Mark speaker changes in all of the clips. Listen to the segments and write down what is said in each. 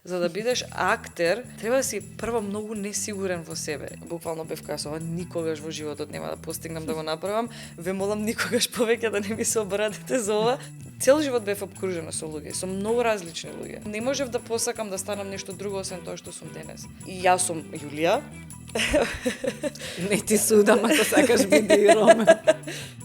Speaker 1: За да бидеш актер, треба да си прво многу несигурен во себе. Буквално бев кажала, никогаш во животот нема да постигнам да го направам. Ве молам никогаш повеќе да не ми се обратите за ова. Цел живот бев обкружена со луѓе, со многу различни луѓе. Не можев да посакам да станам нешто друго освен тоа што сум денес. И јас сум Јулија.
Speaker 2: Не ти судам ако сакаш биде и Роме.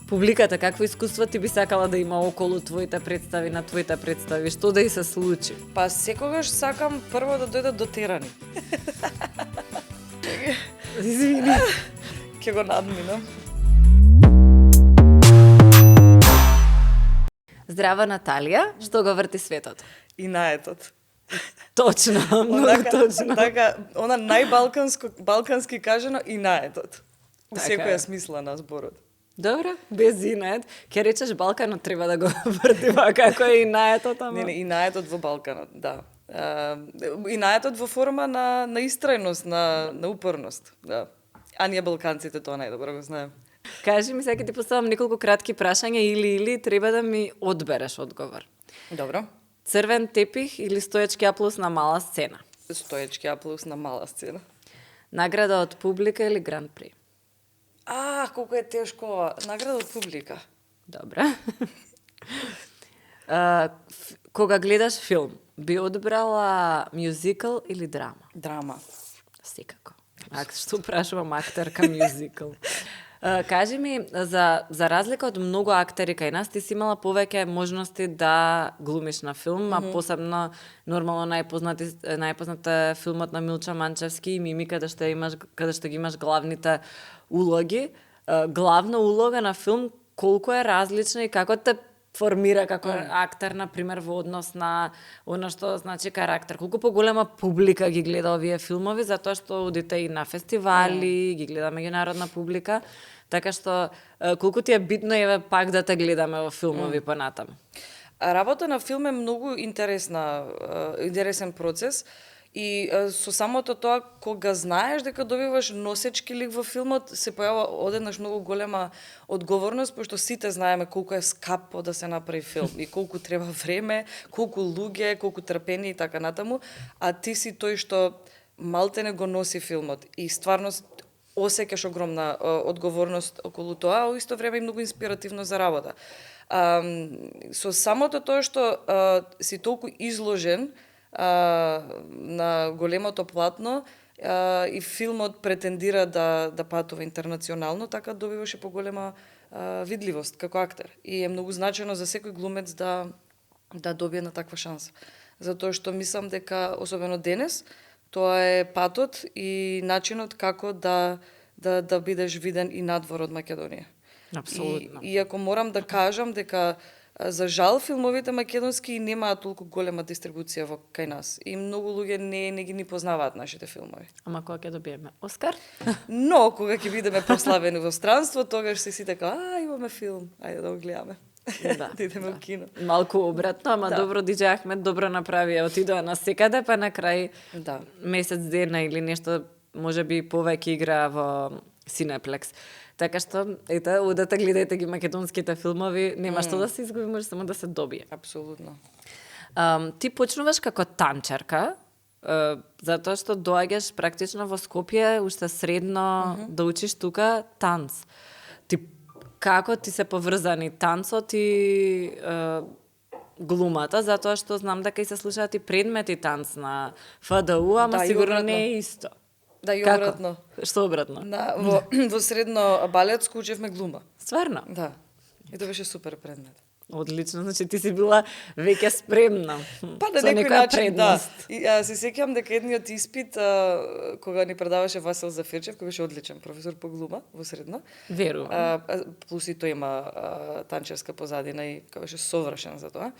Speaker 2: Публиката, какво искуство ти би сакала да има околу твоите представи, на твоите представи? Што да и се случи?
Speaker 1: Па секогаш сакам прво да дојдат до терани.
Speaker 2: Извини.
Speaker 1: Ќе го надминам.
Speaker 2: Здрава Наталија, што го врти светот?
Speaker 1: И наетот.
Speaker 2: Точно, многу точно.
Speaker 1: Така, она балкански кажано и наетот. У секоја смисла на зборот.
Speaker 2: Добро, без инает. Ке речеш Балканот треба да го вртима како е и наетот, ама...
Speaker 1: Не, и наетот во Балканот, да. И наетот во форма на истрајност, на упорност, да. А ние балканците тоа најдобро го знаем.
Speaker 2: Кажи ми, сега ти поставам неколку кратки прашања или треба да ми одбереш одговор.
Speaker 1: Добро.
Speaker 2: Црвен тепих или стоечки аплауз на мала сцена?
Speaker 1: Стоечки аплауз на мала сцена.
Speaker 2: Награда од публика или гран при?
Speaker 1: Колку е тешко ова. Награда од публика.
Speaker 2: Добра. Кога гледаш филм, би одбрала мюзикл или драма?
Speaker 1: Драма.
Speaker 2: Секако. Што прашувам актерка мюзикл. Кажи ми, за разлика од многу актери кај нас, ти си имала повеќе можности да глумиш на филм, а посебно нормално најпозната филмот на Милча Манчевски и Мими, каде што ги имаш главните улоги. Главна улога на филм колку е различна и како те формира како актер, например, во однос на она што значи карактер. Колку поголема публика ги гледа овие филмови, затоа што одите и на фестивали, ги гледа меѓународна публика, така што колку ти е битно еве пак да те гледаме во филмови понатаму.
Speaker 1: Работа на филм е многу интересен процес. И со самото тоа, кога знаеш дека добиваш носечки лик во филмот, се појава одеднаш многу голема одговорност, пошто сите знаеме колку е скапо да се направи филм и колку треба време, колку луѓе, колку трпение и така натаму, а ти си тој што малтене го носи филмот и стварно осеќаш огромна одговорност околу тоа, а во исто време и многу инспиративно за работа. Со самото тоа што си толку изложен на големото платно и филмот претендира да патува интернационално, така добиваше поголема видливост како актер. И е многу значено за секој глумец да добие на таква шанса. Затоа што мислам дека, особено денес, тоа е патот и начинот како да бидеш виден и надвор од Македонија.
Speaker 2: Апсолутно.
Speaker 1: И ако морам да кажам дека за жал филмовите македонски немаат толку голема дистрибуција кај нас. И многу луѓе не ги ни познаваат нашите филмови.
Speaker 2: Ама кога ќе добиеме Оскар?
Speaker 1: Но кога ќе бидеме прославени во странство, тогаш се си така, имаме филм, ајде да го гледаме.
Speaker 2: Да,
Speaker 1: идеме во кино.
Speaker 2: Малку обратно, ама добро Диџе Ахмед добро направи, отидоа на секаде, па на крај месец дена или нешто, можеби повеќе игра во Синеплекс. Така што, ете, одете гледајте ги македонските филмови, нема што да се изгуби, може само да се добие.
Speaker 1: Апсолутно.
Speaker 2: Ти почнуваш како танчарка, затоа што доаѓаш практично во Скопје, уште средно да учиш тука танц. Како ти се поврзани танцот и глумата, затоа што знам дека и се слушаат и предмети танц на ФДУ, ама сигурно не е исто.
Speaker 1: Да, и обратно.
Speaker 2: Што обратно?
Speaker 1: Во средно балетско учевме глума.
Speaker 2: Стварно?
Speaker 1: Да. И тоа беше супер предмет.
Speaker 2: Одлично, значи ти си била веќе спремна.
Speaker 1: Па на некој начин, да. И се сеќавам дека едниот испит, кога ни предаваше Васил Зафирчев, кој беше одличен професор по глума во средно.
Speaker 2: Верувам.
Speaker 1: Плюс и тој има танчерска позадина и кој беше совршен за тоа.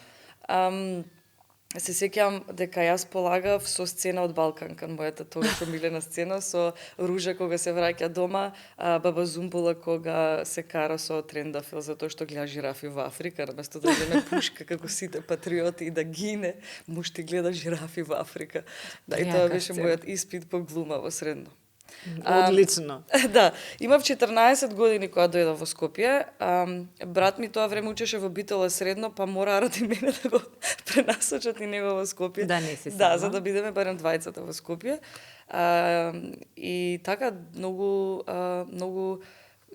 Speaker 1: Се сеќавам дека јас полагав со сцена од Балканка, мојата тогаш омилена сцена, со Ружа кога се враќа дома, Баба Зумбула кога се кара со Трендафил затоа што гледа жирафи во Африка, наместо да земе пушка како сите патриоти и да гине, муж ти гледа жирафи во Африка. Да, и тоа беше мојот испит по глума во средно.
Speaker 2: Одлично.
Speaker 1: Да, имав 14 години кога дојдов во Скопје. Брат ми тоа време учеше во Битола средно, па мора ради мене да го пренасочат и него во Скопје.
Speaker 2: Да, не си
Speaker 1: Да,
Speaker 2: сама.
Speaker 1: за да бидеме барем двајцата во Скопје. И така многу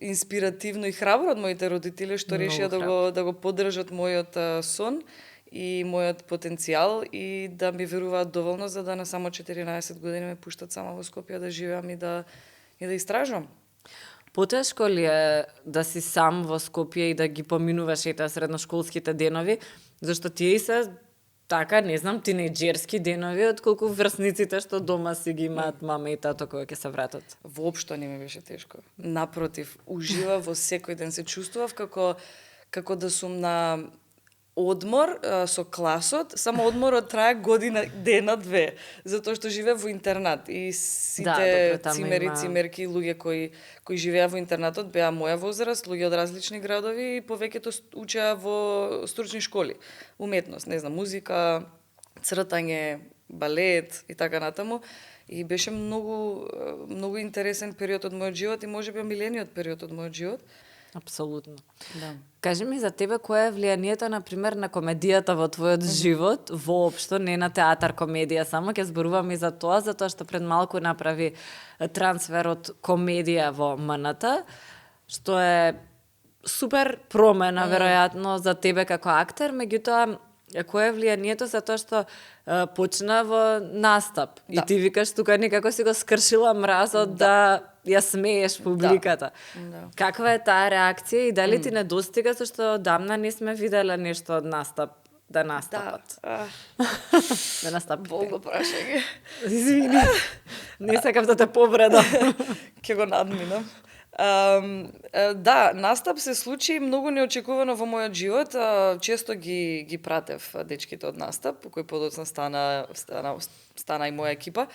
Speaker 1: инспиративно и храбро од моите родители што решија да го поддржат мојот сон и мојот потенцијал и да ми веруваат доволно за да на само 14 години ме пуштат сама во Скопје да живеам и да истражувам.
Speaker 2: Потешко ли е да си сам во Скопје и да ги поминуваш ете средношколските денови, зашто тие и се така, не знам, тинејџерски денови, отколку врсниците што дома си ги имаат мама и тато кога ќе се вратат?
Speaker 1: Воопшто не ми беше тешко. Напротив, уживав во секој ден, се чувствував како да сум на одмор со класот, само одморот трае година, дена, две, затоа што живеев во интернат и сите цимерки, луѓе кои живеа во интернатот беа моја возраст, луѓе од различни градови и повеќето учеа во стручни школи, уметност, не знам, музика, цртање, балет и така натаму. И беше многу интересен период од мојот живот и можеби омилениот период од мојот живот.
Speaker 2: Апсолутно.
Speaker 1: Да.
Speaker 2: Кажи ми за тебе, кое е влијанието, например, на комедијата во твојот живот, воопшто, не на театар комедија, само ќе зборувам и за тоа, затоа што пред малку направи трансфер од комедија во МНТ, што е супер промена, веројатно, за тебе како актер, меѓутоа, кое е влијанието за тоа што почна во настап и ти викаш тука некако си го скршила мразот да ја смееш публиката.
Speaker 1: Да.
Speaker 2: Каква е таа реакција и дали ти недостига зашто одамна не сме виделе нешто од настап да настапат? Да настапите.
Speaker 1: Болго прашање.
Speaker 2: Извини. Не сакав да те повредам.
Speaker 1: Ќе го надминам. Да, настап се случи многу неочекувано во мојот живот. Често ги пратев дечките од настап, кој подоцна стана и моја екипа.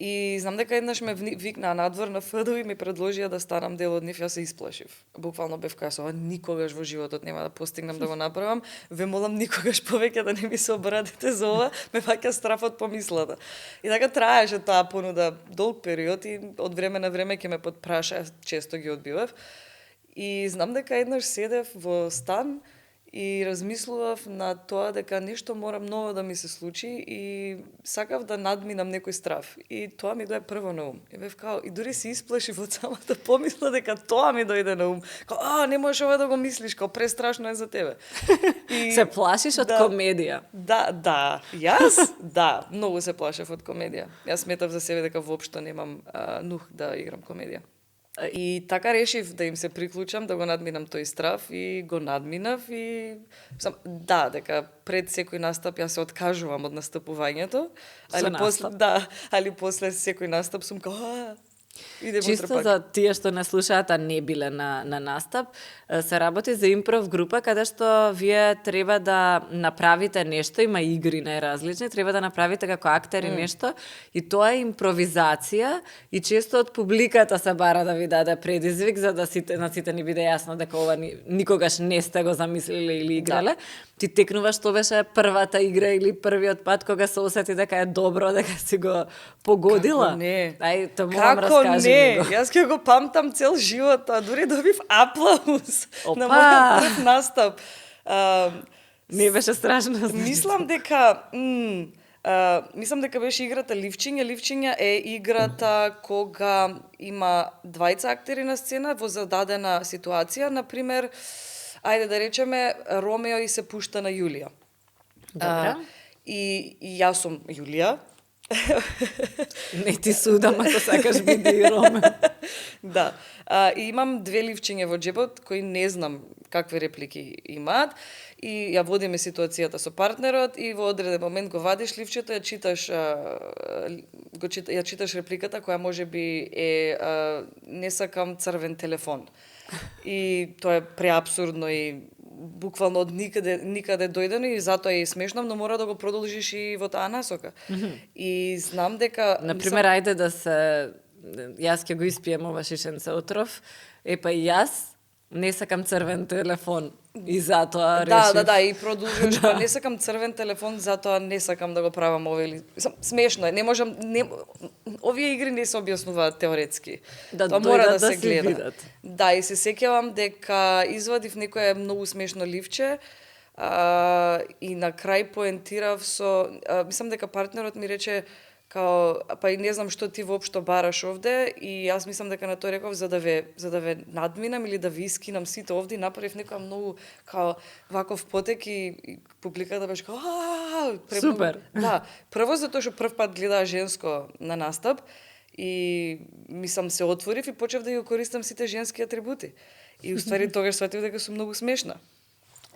Speaker 1: И знам дека еднаш ме викнаа надвор на ФДУ и ми предложија да станам дел од нив, јас се исплашив. Буквално бев кај ова никогаш во животот нема да постигнам да го направам. Ве молам никогаш повеќе да не ми се обрадите за ова, ме фаќа страф од помислата. И така траеше таа понуда долг период и од време на време ќе ме потпраша, често ги одбивав. И знам дека еднаш седев во стан и размислував на тоа дека нешто мора ново да ми се случи и сакав да надминам некој страф. И тоа ми дојде прво на ум. И бев као, и дури се исплашив од самата помисла дека тоа ми дојде на ум. Као, не можеш ова да го мислиш, као престрашно е за тебе.
Speaker 2: И се плашиш од комедија?
Speaker 1: Да. Јас? Да, многу се плашев од комедија. Јас сметав за себе дека воопшто немам нух да играм комедија. И така решив да им се приклучам, да го надминам тој страф и го надминав и дека пред секој настап јас се откажувам од настапувањето, али после секој настап сум као
Speaker 2: чисто за тие што не слушаат, а не биле на настап, се работи за импров група каде што вие треба да направите нешто, има игри најразлични, треба да направите како актери нешто и тоа е импровизација и често од публиката се бара да ви даде предизвик за да на сите ни биде јасно дека ова никогаш не сте го замислиле или играле. Ти текнуваш што беше првата игра или првиот пат кога се осети дека е добро, дека си го погодила?
Speaker 1: Како не?
Speaker 2: Ај, тоа морам раскажи
Speaker 1: не?
Speaker 2: го.
Speaker 1: Јас ќе го памтам цел живот, дури добив аплауз на мојот прв настап.
Speaker 2: Не беше страшно.
Speaker 1: Мислам дека беше играта Ливчиња. Ливчиња е играта кога има двајца актери на сцена во зададена ситуација, например, ајде да речеме Ромео и се пушта на Јулија.
Speaker 2: Добра.
Speaker 1: И јас сум Јулија.
Speaker 2: Не ти судам ако сакаш биди и Ромео.
Speaker 1: Да. И имам две ливчиња во джебот кои не знам какви реплики имаат и ја водиме ситуацијата со партнерот и во одреден момент го вадиш ливчето, ја читаш репликата која можеби е не сакам црвен телефон. И тоа е преабсурдно и буквално од никаде дојдено и затоа е смешно, но мора да го продолжиш и во таа насока. И знам дека
Speaker 2: например, ајде да се јас ќе го испием ова шишенце отров. Епа и јас не сакам црвен телефон и затоа решив.
Speaker 1: Да, и продолжуваш, па не сакам црвен телефон, затоа не сакам да го правам ова или смешно е, не можам овие игри не се објаснуваат теоретски.
Speaker 2: Да
Speaker 1: тоа мора
Speaker 2: дојдат
Speaker 1: да се
Speaker 2: да
Speaker 1: гледа.
Speaker 2: видат.
Speaker 1: Да, и се сеќавам дека извадив некое многу смешно ливче и на крај поентирав мислам дека партнерот ми рече као, па и не знам што ти воопшто бараш овде, и јас мислам дека на тој реков за да ве надминам или да ви искинам сите овде, и направив некоја многу као ваков потек и публиката беше као
Speaker 2: Супер.
Speaker 1: Да, прво затоа што прв пат гледаа женско на настап и мислам се отворив и почев да ја користам сите женски атрибути. И уствари тогаш сватив дека сум многу смешна.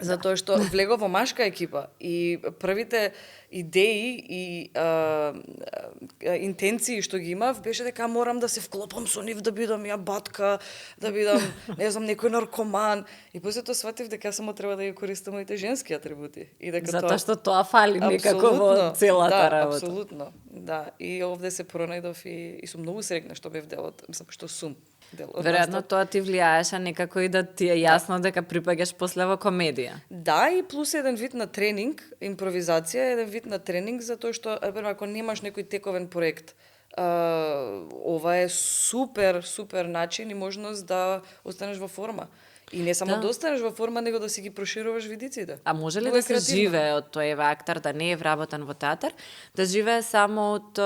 Speaker 1: Затоа што влегов во машка екипа и првите идеи и интенции што ги имав беше дека морам да се вклопам со нив, да бидам ја батка, да бидам, не знам, некој наркоман. И после тоа сватив дека само треба да ја користам моите женски атрибути. И дека
Speaker 2: затоа што тоа фали некако во целата работа.
Speaker 1: Апсолутно, да. И овде се пронајдов и сум многу среќна што бев дел од, мислам, што сум дел од.
Speaker 2: Веројатно тоа ти влијаеше некако и да ти е јасно дека припаѓаш после во комедија.
Speaker 1: Да, и плюс еден вид на тренинг, импровизација, еден вид на тренинг, затоа што, ако немаш некој тековен проект, ова е супер начин и можност да останеш во форма. И не само да останеш во форма, него да си ги прошируваш видиците.
Speaker 2: А може ли да се живее од тој актер, да не е вработен во театар, да живее само од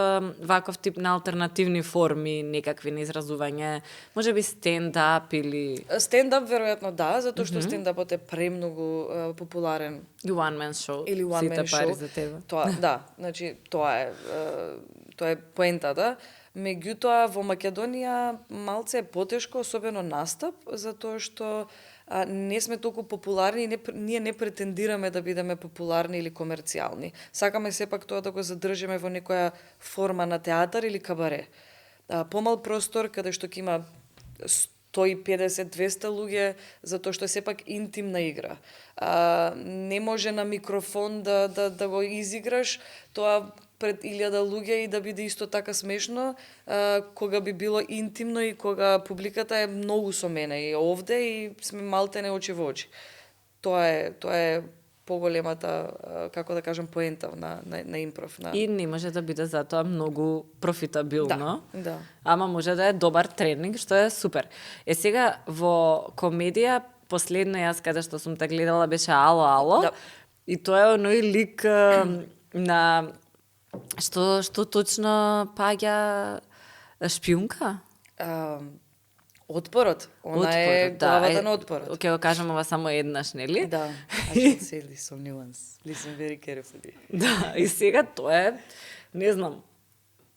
Speaker 2: ваков тип на алтернативни форми, некакви на изразување, може би стендап или...
Speaker 1: Стендап веројатно да, затоа што стендапот е премногу популарен.
Speaker 2: И one man show.
Speaker 1: Или one man show.
Speaker 2: Пари за тебе.
Speaker 1: Тоа, да, значи, тоа е поентата. Меѓутоа, во Македонија малце е потешко, особено настап, затоа што не сме толку популарни и ние не претендираме да бидеме популарни или комерцијални. Сакаме сепак тоа да го задржиме во некоја форма на театар или кабаре. Помал простор, каде што ќе има 150-200 луѓе, затоа што е сепак интимна игра. Не може на микрофон да го изиграш тоа пред 1000 луѓе и да биде исто така смешно, кога би било интимно и кога публиката е многу со мене и овде и сме малтене очи во очи. Тоа е поголемата, како да кажам, поента на импров.
Speaker 2: И не може да биде затоа многу профитабилно.
Speaker 1: Да.
Speaker 2: Ама може да е добар тренинг, што е супер. Сега во комедија последно јас каде што сум те гледала беше Ало. Да. И тоа е оној лик на што точно паѓа шпиунка?
Speaker 1: Отпорот. Она е главата на отпорот.
Speaker 2: Ќе го кажам ова само еднаш, нели?
Speaker 1: Да. I should say this some nuance. Listen very carefully.
Speaker 2: Да, и сега тоа е, не знам,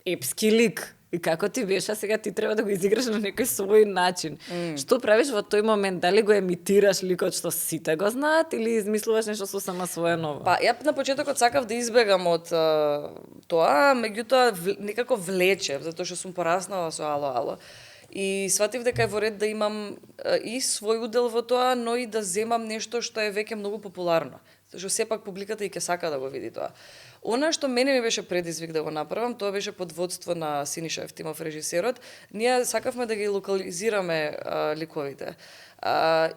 Speaker 2: епски лик. И како ти беше, сега ти треба да го изиграш на некој свој начин. Што правиш во тој момент? Дали го емитираш ликот што сите го знаат или измислуваш нешто сосема свое ново?
Speaker 1: Па, ја на почетокот сакав да избегам од тоа, меѓутоа некако влечев, затоа што сум пораснала со Ало. И сватив дека е во ред да имам и свој удел во тоа, но и да земам нешто што е веќе многу популарно. Зашто сепак публиката и ќе сака да го види тоа. Она што мене ми беше предизвик да го направам, тоа беше под водство на Синиша Ефтимов, режисерот. Ние сакавме да ги локализираме ликовите.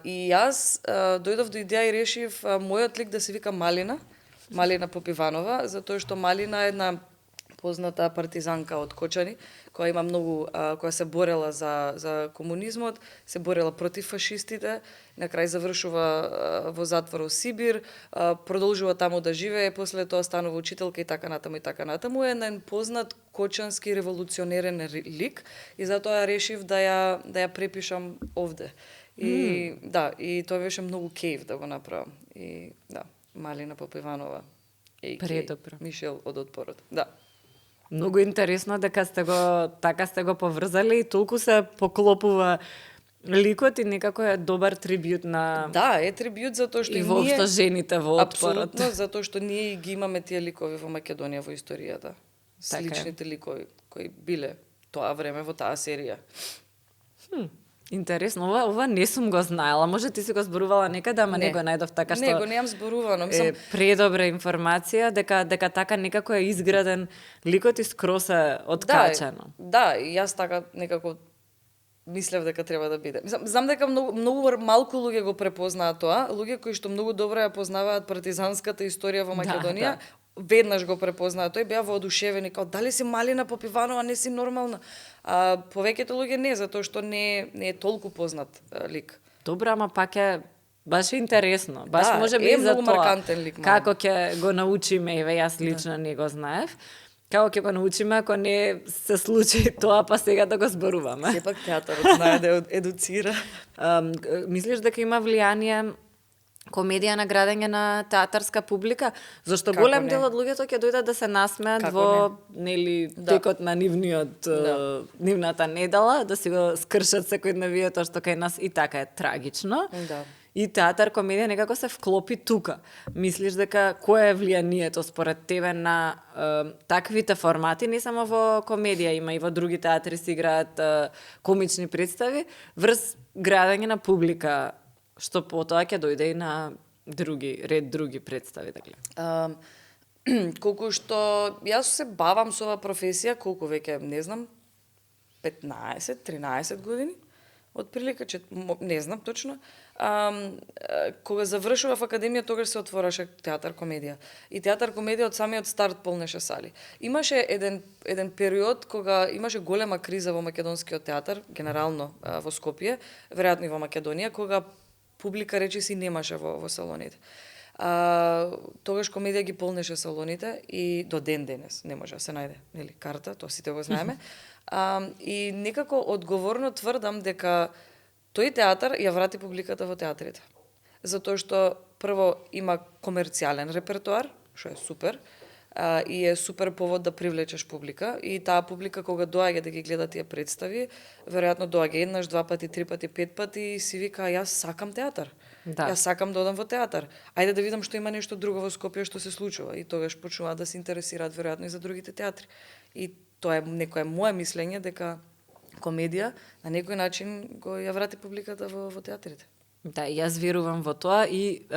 Speaker 1: И јас дојдов до идеја и решив мојот лик да се вика Малина Попиванова, затоа што Малина е една позната партизанка од Кочани, која има многу, која се борела за комунизмот, се борела против фашистите, на крај завршува во затвор во Сибир, продолжува таму да живее, после тоа станува учителка и така натаму. Е еден познат кочански револуционерен лик и затоа решив да ја препишам овде. И да, и тоа беше многу кејф да го направам. И да, Малина Попиванова.
Speaker 2: Предобро.
Speaker 1: Мишел од Отпорот. Да.
Speaker 2: Многу интересно дека сте го поврзали и толку се поклопува ликот и некако е добар трибют на...
Speaker 1: Да, е трибют затоа што
Speaker 2: и воопшто жените во Отпорот.
Speaker 1: Апсолутно, затоа што ние ги имаме тие ликови во Македонија во историјата. Сличните ликови кои биле тоа време во таа серија.
Speaker 2: Интересно, ова не сум го знаела. Може ти си го зборувала некаде, ама не го најдов така што...
Speaker 1: Не, го немам зборувано. Мислам...
Speaker 2: предобра информација, дека така некако е изграден ликот и скрос е откачено.
Speaker 1: Да, и јас така некако мислев дека треба да биде. Знам дека многу малку луѓе го препознаат тоа, луѓе кои што многу добро ја познаваат партизанската историја во Македонија, веднаш го препознаат тој, беа воодушевени, као дали си Малина Попиванова, не си нормална. А повеќето луѓе не, затоа што не е толку познат лик.
Speaker 2: Добро, ама пак е баш интересно. Баш
Speaker 1: Да,
Speaker 2: може би
Speaker 1: е
Speaker 2: за
Speaker 1: многу
Speaker 2: тоа.
Speaker 1: маркантен лик,
Speaker 2: Како ќе го научиме, еве јас лично не го знаев. Како ќе го научиме ако не се случи тоа, па сега да го зборуваме.
Speaker 1: Сепак театарот знае да едуцира.
Speaker 2: Мислиш дека има влијание комедија на градење на театарска публика? Зашто
Speaker 1: Како
Speaker 2: голем
Speaker 1: не?
Speaker 2: дел од луѓето ќе дојдат да се насмеат
Speaker 1: Како
Speaker 2: во нели текот на нивната недела, да си го скршат секојдневието што кај нас и така е трагично.
Speaker 1: Да.
Speaker 2: И театар, комедија некако се вклопи тука. Мислиш дека кое е влијанието според тебе на таквите формати, не само во комедија, има и во други театри се играат комични представи, врз градење на публика, што потоа ќе дојде и на други представи да гледам.
Speaker 1: Колку што јас се бавам со оваа професија, колку веќе, не знам, 15-13 години, отприлика, не знам точно. Кога завршував академија, тогаш се отвораше театар комедија. И театар комедија од самиот старт полнеше сали. Имаше еден период кога имаше голема криза во македонскиот театар, генерално во Скопје, веројатно и во Македонија, кога публика речиси немаше во салоните. Тогаш комедија ги полнеше салоните и до ден денес не може да се најде, нели, карта, тоа сите го знаеме. И некако одговорно тврдам дека тој театар ја врати публиката во театрите. Затоа што прво има комерцијален репертоар, што е супер, и е супер повод да привлечеш публика, и таа публика кога доаѓа да ги гледа тие представи, веројатно доаѓа еднаш, два пати, три пати, пет пати и си вика јас сакам театар.
Speaker 2: Да.
Speaker 1: Јас сакам да одам во театар. Ајде да видам што има нешто друго во Скопје што се случува, и тогаш почнуваат да се интересираат веројатно и за другите театри. И тоа е некое мое мислење дека комедија на некој начин го ја врати публиката во театрите.
Speaker 2: Да, јас верувам во тоа и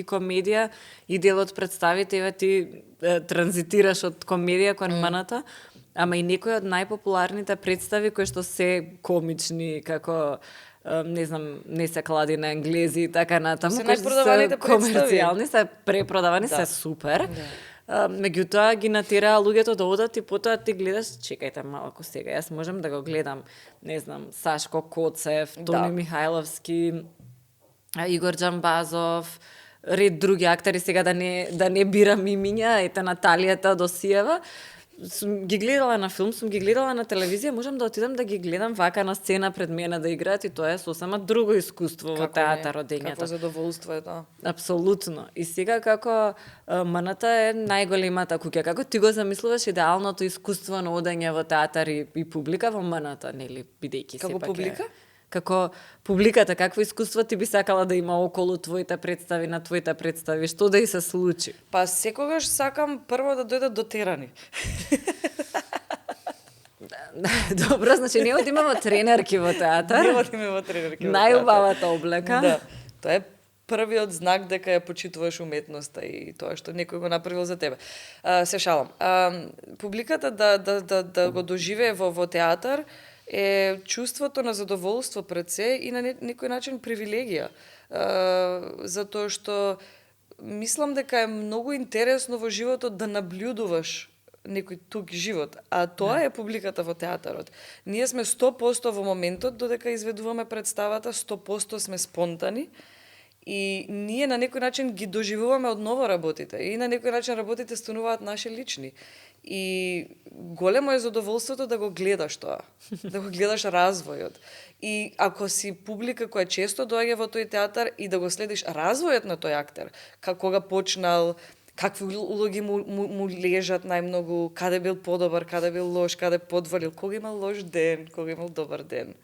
Speaker 2: комедија и дел од представите, еве ти транзитираш од комедија кон МНТ, ама и некои од најпопуларните представи кои што се комични, како не знам, не се клади на англези и така натаму,
Speaker 1: Се
Speaker 2: кои што
Speaker 1: најпродаваните
Speaker 2: се
Speaker 1: представи.
Speaker 2: комерцијални, се препродавани, се супер. Меѓутоа ги натераа луѓето да одат и потоа ти гледаш, чекајте малку сега, јас можам да го гледам, не знам, Сашко Коцев, Тони Михајловски, Игор Џамбазов, ред други актери, сега да не бирам имиња, ете Наталија Теодосиева. Сум ги гледала на филм, сум ги гледала на телевизија, можам да отидам да ги гледам вака на сцена пред мене да играат и тоа е сосема друго искуство во театарот дењата.
Speaker 1: Какво задоволство е тоа?
Speaker 2: Апсолутно. И сега како МНТ е најголемата куќа, како ти го замислуваш идеалното искуство на одење во театар и публика во МНТ, нели, бидејќи
Speaker 1: Како
Speaker 2: сепак
Speaker 1: публика?
Speaker 2: Како публиката, какво искуство ти би сакала да има околу твоите представи, на твоите представи, што да и се случи?
Speaker 1: Па секогаш сакам прво да дојдат дотерани.
Speaker 2: Добро, значи не одиме во тренерки во театар.
Speaker 1: Не одиме во тренерки во театар.
Speaker 2: Најубавата облека.
Speaker 1: Да. Тоа е првиот знак дека ја почитуваш уметноста и тоа што некој го направил за тебе. Се шалам. Публиката да го доживее во театар е чувството на задоволство пред се и на некој начин привилегија. Затоа што мислам дека е многу интересно во животот да наблюдуваш некој тук живот, а тоа е публиката во театарот. Ние сме 100% во моментот, додека изведуваме представата, 100% сме спонтани, и ние на некој начин ги доживуваме одново работите, и на некој начин работите стануваат наши лични. И големо е задоволството да го гледаш тоа, да го гледаш развојот. И ако си публика која често доаѓа во тој театар и да го следиш развојот на тој актер, кога почнал, какви улоги му лежат најмногу, каде бил подобар, каде бил лош, каде подвалил, кога имал лош ден, кога имал добар ден.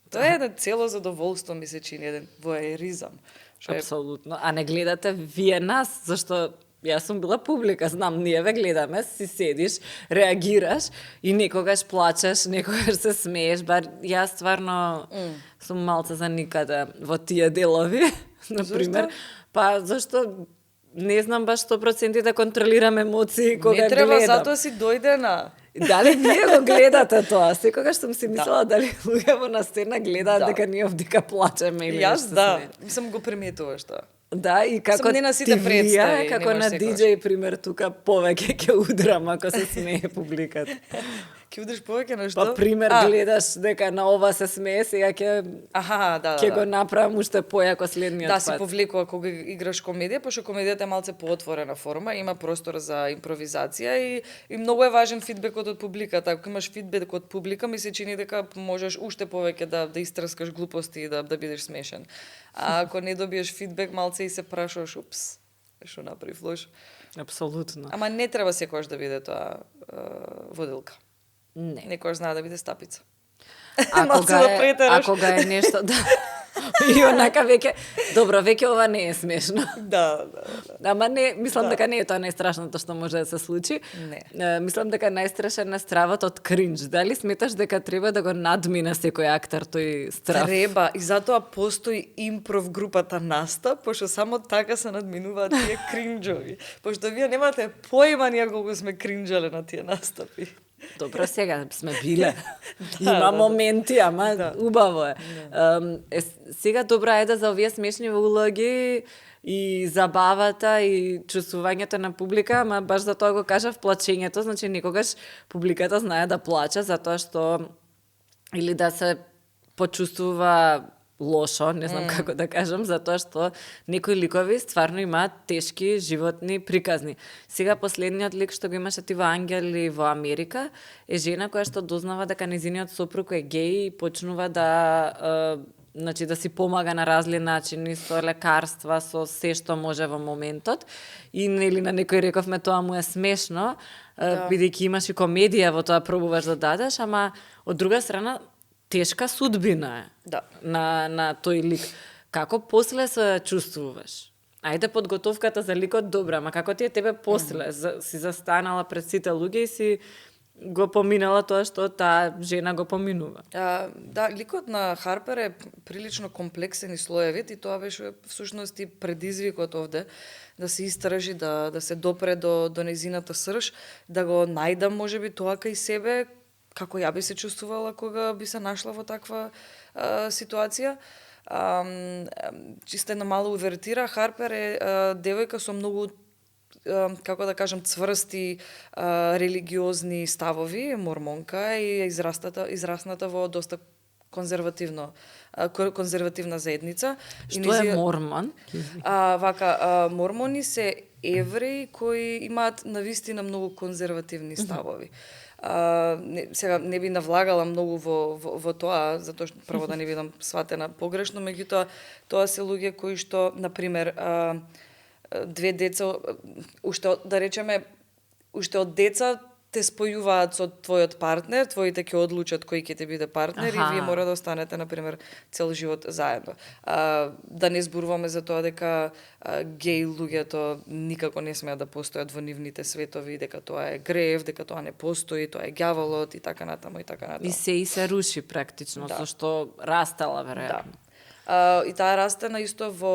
Speaker 1: Тоа е едно цело задоволство, ми се чини, еден воеризам.
Speaker 2: Апсолутно. А не гледате вие нас, зашто јас сум била публика, знам, ние ве гледаме, си седиш, реагираш и некогаш плачеш, некогаш се смееш, бар јас стварно сум малце за никаде во тие делови, например. Па, зашто не знам баш 100% да контролирам емоции кога гледам.
Speaker 1: Не треба, затоа си дојдена.
Speaker 2: Дали вие го гледате тоа? Секогаш сум си мислела дали луѓе во насцена гледаат дека ние овдека плачеме или
Speaker 1: Јас
Speaker 2: нешто
Speaker 1: да,
Speaker 2: смееме.
Speaker 1: сум го приметуваш тоа.
Speaker 2: Да, и како
Speaker 1: Сум не на сите
Speaker 2: ти
Speaker 1: представи,
Speaker 2: вија, како
Speaker 1: немаш
Speaker 2: на
Speaker 1: секогаш.
Speaker 2: DJ пример тука повеќе ќе удрам ако се смее публиката.
Speaker 1: Ќе удриш повеќе на што?
Speaker 2: Па пример гледаш дека на ова се смее, сега ќе
Speaker 1: Аха, да,
Speaker 2: ќе го направам уште појако следниот
Speaker 1: Да,
Speaker 2: пат.
Speaker 1: си повлекува кога играш комедија, пошто комедијата е малце поотворена форма, има простор за импровизација и многу е важен фидбекот од публиката. Ако имаш фидбек од публика, ми се чини дека можеш уште повеќе да истрскаш глупости и да бидеш смешен. А ако не добиеш фидбек, малце и се прашуваш, упс, што направив лошо.
Speaker 2: Апсолутно.
Speaker 1: Ама не треба секогаш да биде тоа водилка.
Speaker 2: Не.
Speaker 1: Некојаш знае да биде стапица.
Speaker 2: Ако
Speaker 1: Малце
Speaker 2: га
Speaker 1: да
Speaker 2: е,
Speaker 1: претераш.
Speaker 2: ако га е нешто, да. И онака веќе, добро, веќе ова не е смешно.
Speaker 1: Да.
Speaker 2: Ама не, мислам дека не е тоа најстрашното што може да се случи.
Speaker 1: Не.
Speaker 2: Мислам дека најстрашен е стравот од кринж. Дали сметаш дека треба да го надмине секој актер тој страв?
Speaker 1: Треба, и затоа постои импров групата Настап, пошто само така се надминуваат тие кринџови. Пошто вие немате поима ние колку сме кринџале на тие настапи.
Speaker 2: Добро, сега сме биле.
Speaker 1: Да,
Speaker 2: Има
Speaker 1: да.
Speaker 2: моменти, ама убаво е. Сега добро е да за овие смешни улоги и забавата и чувствувањето на публика, ама баш за тоа го кажав плачењето, значи некогаш публиката знае да плаче затоа што или да се почувствува лошо, не знам како да кажам, затоа што некои ликови стварно имаат тешки животни приказни. Сега последниот лик што го имаше ти во Ангели во Америка е жена која што дознава дека нејзиниот сопруг е геј и почнува да значи да си помага на разли начини со лекарства, со се што може во моментот. И нели на некој рековме тоа му е смешно, бидејќи имаш и комедија во тоа пробуваш да дадеш, ама од друга страна тешка судбина е на тој лик. Како после се чувствуваш? Ајде подготовката за ликот добра, ама како ти е тебе после? Си застанала пред сите луѓе и си го поминала тоа што таа жена го поминува.
Speaker 1: Да, ликот на Харпер е прилично комплексен и слоевит и тоа беше всушност и предизвикот овде да се истражи, да се допре до нејзината срж, да го најдам можеби тоа кај себе, како ја би се чувствувала кога би се нашла во таква ситуација. Чисто една мала увертира, Харпер е девојка со многу како да кажам, цврсти религиозни ставови, мормонка и израсната во доста конзервативна заедница.
Speaker 2: Што е мормон?
Speaker 1: Мормони се евреи кои имаат навистина многу конзервативни ставови. Сега не би навлагала многу во тоа, затоа што прво да не бидам сватена погрешно, меѓутоа тоа се луѓе кои што, например, две деца, уште од деца те спојуваат со твојот партнер, твоите ќе одлучат кој ќе ти биде партнер и вие мора да останете, например, цел живот заедно. Да не зборуваме за тоа дека геј луѓето никако не смеат да постојат во нивните светови, дека тоа е грев, дека тоа не постои, тоа е ѓаволот и така натаму и така натаму.
Speaker 2: И се руши практично, со што растала веројатно.
Speaker 1: И таа растена исто во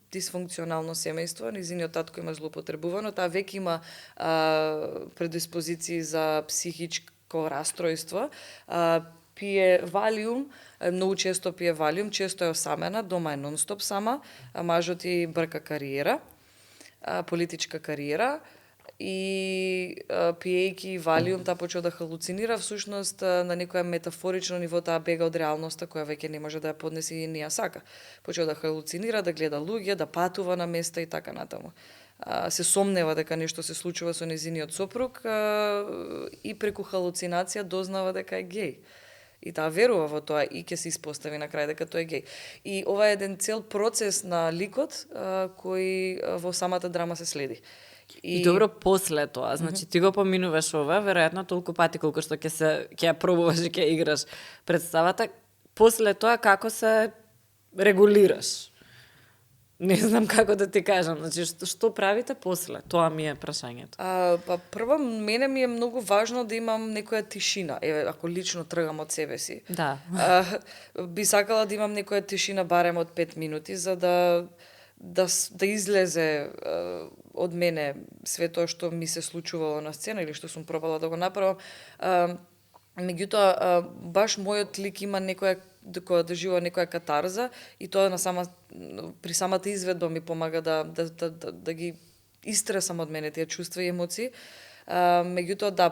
Speaker 1: дисфункционално семејство, нејзиниот татко има злоупотребувано, таа веќе има предиспозиции за психичко расстройство, пие валиум, многу често пие валиум, често е осамена, дома е нон-стоп сама, мажот и брка кариера, политичка кариера, и пиејќи валиум таа почува да халуцинира, всушност на некоја метафорично ниво таа бега од реалноста која веќе не може да ја поднесе и не ја сака. Почува да халуцинира, да гледа луѓе, да патува на места и така натаму. Се сомнева дека нешто се случува со нејзиниот сопруг и преку халуцинација дознава дека е геј. И таа верува во тоа и ќе се испостави на крај дека тој е геј. И ова е еден цел процес на ликот кој во самата драма се следи.
Speaker 2: И добро после тоа, значи ти го поминуваш ова, веројатно толку пати колку што ќе ја пробуваш и ќе играш представата, после тоа како се регулираш? Не знам како да ти кажам, значи што правите после? Тоа ми е прашањето.
Speaker 1: Прво, мене ми е многу важно да имам некоја тишина. Еве, ако лично тргам од себе си.
Speaker 2: Да.
Speaker 1: Би сакала да имам некоја тишина барем од 5 минути, за да да излезе од мене све тоа што ми се случувало на сцена или што сум пробала да го направам. Меѓутоа, баш мојот лик има некоја кога доживува некоја катарза и тоа при самата изведба ми помага да ги истресам од мене тие чувства и емоции. Меѓутоа, да,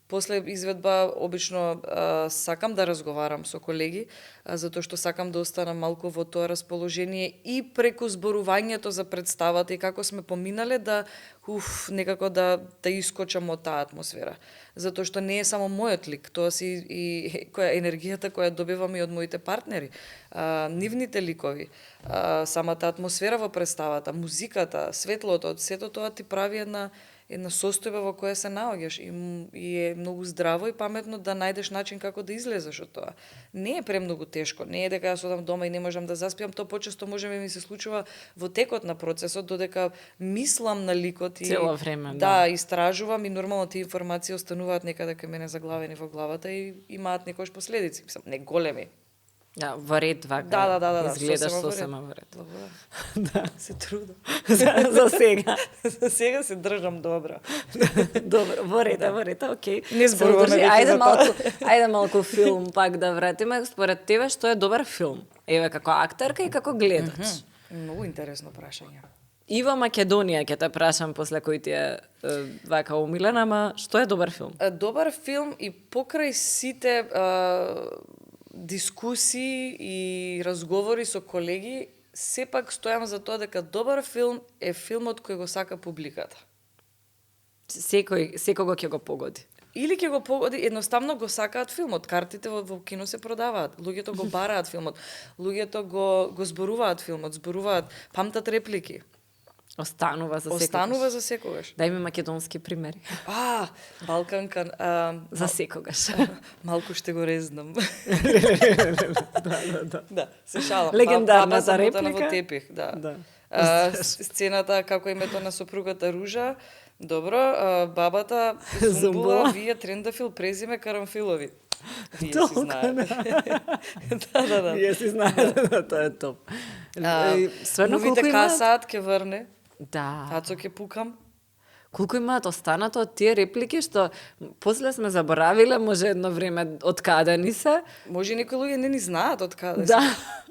Speaker 1: после изведба обично сакам да разговарам со колеги, затоа што сакам да останам малку во тоа расположение и преку зборувањето за представата и како сме поминале некако да искочам од таа атмосфера. Затоа што не е само мојот лик, тоа си и која енергијата која добивам и од моите партнери, нивните ликови, самата атмосфера во представата, музиката, светлото, сето тоа ти прави една состојба во која се наоѓаш и е многу здраво и паметно да најдеш начин како да излезеш од тоа. Не е премногу тешко, не е дека јас одам дома и не можам да заспиам, тоа почесто може ми се случува во текот на процесот, додека мислам на ликот и
Speaker 2: цело време,
Speaker 1: да, истражувам и нормално тие информации остануваат некаде кај мене заглавени во главата и имаат некојаш последици, мислам, не големи.
Speaker 2: Да, во ред вака.
Speaker 1: Да,
Speaker 2: изгледаш сосема во ред.
Speaker 1: Да, се трудам.
Speaker 2: За сега.
Speaker 1: За сега се држам добро.
Speaker 2: Добро, во ред, окей.
Speaker 1: Не зборуваме веќе за тоа.
Speaker 2: Ајде малку филм пак да вратиме. Според тебе што е добар филм? Еве како актерка и како гледач.
Speaker 1: Многу интересно прашање.
Speaker 2: И во Македонија ќе те прашам после кој ти е вака умилен, ама што е добар филм?
Speaker 1: Добар филм и покрај сите дискусии и разговори со колеги, сепак стојам за тоа дека добар филм е филмот кој го сака публиката.
Speaker 2: Секого ќе го погоди.
Speaker 1: Или ќе го погоди, едноставно го сакаат филмот. Картите во кино се продаваат. Луѓето го бараат филмот. Луѓето го зборуваат филмот, памтат реплики.
Speaker 2: Останува за секогаш. Дај ми македонски примери.
Speaker 1: Балканкан.
Speaker 2: За секогаш.
Speaker 1: Малку ще го резнам.
Speaker 2: Да,
Speaker 1: се шалам.
Speaker 2: Легендарната реплика.
Speaker 1: Во тепих, да. Сцената како името на сопругата Ружа. Добро, бабата Зумбула, вие трендафил, презиме Карамфилови. Вие си знаете. Да.
Speaker 2: Вие си знаете, тоа е топ.
Speaker 1: Мувите касаат, ке врне.
Speaker 2: Да.
Speaker 1: Ацо ке пукам.
Speaker 2: Колку имаат останато од тие реплики што после сме заборавиле, може едно време од каде ни се.
Speaker 1: Може некои луѓе не ни знаат од каде
Speaker 2: се.
Speaker 1: Да.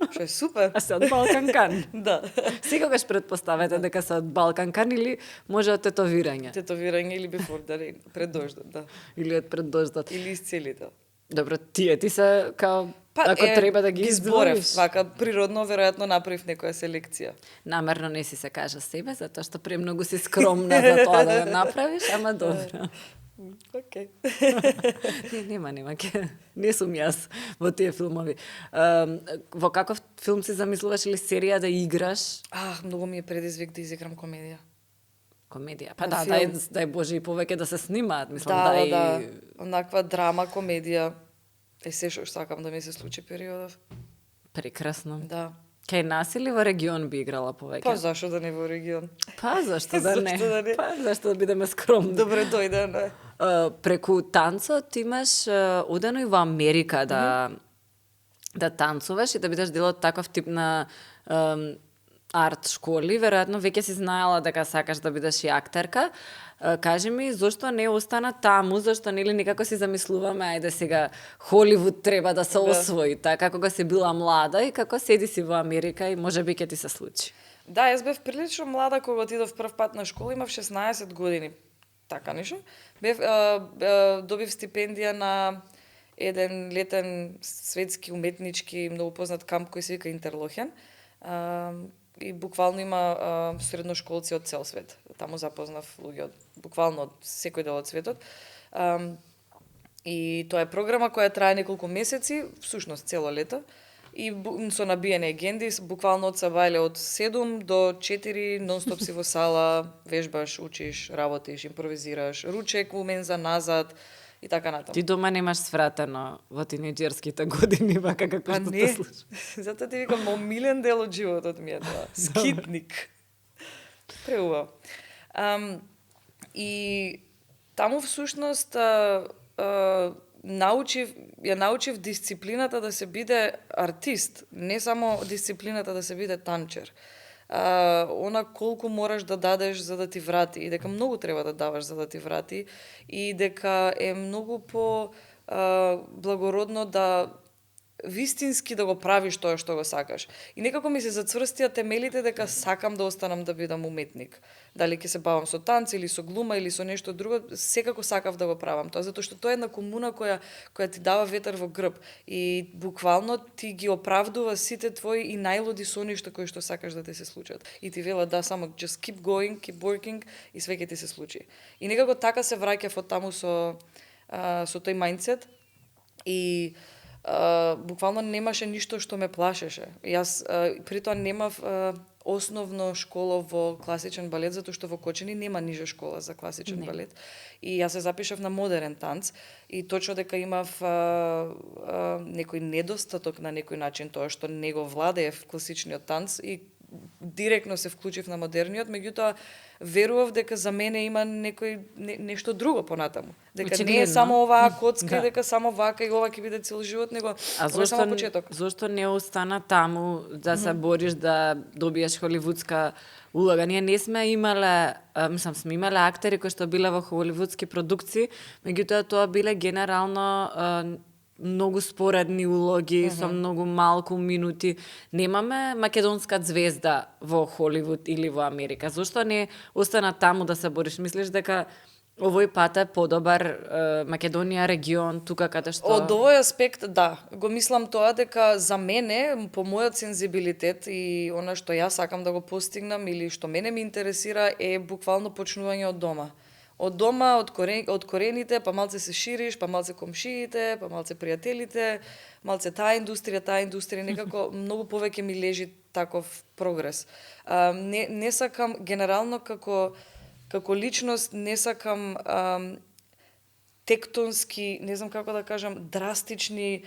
Speaker 1: Што е супер.
Speaker 2: А се од Балканкан.
Speaker 1: Да.
Speaker 2: Секогаш предпоставете дека се од Балканкан или може од тетовирање.
Speaker 1: Тетовирање или before the rain, пред дождот, да.
Speaker 2: Или од пред дождот.
Speaker 1: Или исцелител.
Speaker 2: Добро, ти се као ако треба да ги
Speaker 1: изборев, вака природно веројатно направив некоја селекција.
Speaker 2: Намерно не си се кажа себе, затоа што премногу си скромна за тоа да направиш, ама добро.
Speaker 1: Окей.
Speaker 2: Нема, не сум јас во тие филмови. Во каков филм си замислуваш или серија да играш?
Speaker 1: Многу ми е предизвик да изиграм комедија.
Speaker 2: Комедија. Па да, дај Боже и повеќе да се снимаат, мислам,
Speaker 1: да. Онаква драма, комедија. Се што сакам да ми се случи периодов.
Speaker 2: Прекрасно.
Speaker 1: Да.
Speaker 2: Кај нас или во регион би играла повеќе?
Speaker 1: Па зашто да не во регион?
Speaker 2: Па зашто да не? Па зашто да бидеме скромни?
Speaker 1: Добре дојде, не?
Speaker 2: Преку танцот имаш одено и во Америка да танцуваш и да бидеш дел од таков тип на арт школи, веројатно веќе си знаела дека сакаш да бидеш и актерка. Кажи ми, зошто не остана таму, зашто нели некако си замислуваме, ајде сега Холивуд треба да се освои, така кога си била млада и како седи си во Америка и можеби ќе ти се случи.
Speaker 1: Да, јас бев прилично млада кога отидов прв пат на школа, имав 16 години. Така нешто. Добив стипендија на еден летен светски уметнички многу познат камп кој се вика Интерлохен. И буквално има средношколци од цел свет. Таму запознав луѓе буквално од секој дел од светот. И тоа е програма која трае неколку месеци, всушност цело лето. И со набиени агенди, буквално од сабајле од 7 до 4, нон-стоп си во сала, вежбаш, учиш, работиш, импровизираш, ручек, уменза, назад, и така натаму.
Speaker 2: Ти дома немаш свратено во тинеџерските години, вака како што те случи.
Speaker 1: Затоа ти викам, омилен дел од животот ми е тоа. Скитник. Преубаво. И таму всушност научив дисциплината да се биде артист, не само дисциплината да се биде танчер. она колку можеш да дадеш за да ти врати и дека многу треба да даваш за да ти врати и дека е многу по благородно да вистински да го правиш тоа што го сакаш. И некако ми се зацврстија темелите дека сакам да останам да бидам уметник. Дали ќе се бавам со танц или со глума или со нешто друго, секако сакав да го правам тоа, затоа што тоа е една комуна која ти дава ветер во грб и буквално ти ги оправдува сите твои и најлуди соништа кои што сакаш да ти се случат. И ти вела да само just keep going, keep working и све ќе ти се случи. И некако така се враќав од таму со тој мајндсет и буквално немаше ништо што ме плашеше. Јас при тоа немав основно школа во класичен балет, затоа што во Кочани нема нижа школа за класичен балет. И јас се запишав на модерен танц и точно дека имав некој недостаток на некој начин тоа што не го владеев класичниот танц и директно се вклучив на модерниот, меѓутоа верував дека за мене има нешто друго понатаму. Дека не е само оваа коцка, дека само вака и ова ќе биде цел живот, него ова е само почеток.
Speaker 2: Зошто не остана таму да се бориш да добиеш холивудска улога? Ние не сме имале, сме имале актери кои што биле во холивудски продукции, меѓутоа тоа биле генерално многу споредни улоги, со многу малку минути. Немаме македонска звезда во Холивуд или во Америка. Зошто не остана таму да се бориш? Мислиш дека овој пат е подобар Македонија регион, тука каде што...
Speaker 1: Од овој аспект, да. Го мислам тоа дека за мене, по мојот сензибилитет и она што јас сакам да го постигнам или што мене ми интересира е буквално почнување од дома. Од дома, од корените, па малце се шириш, па малце комшиите, па малце пријателите, малце таа индустрија, некако многу повеќе ми лежи таков прогрес. Не сакам, генерално како личност, не сакам тектонски, не знам како да кажам, драстични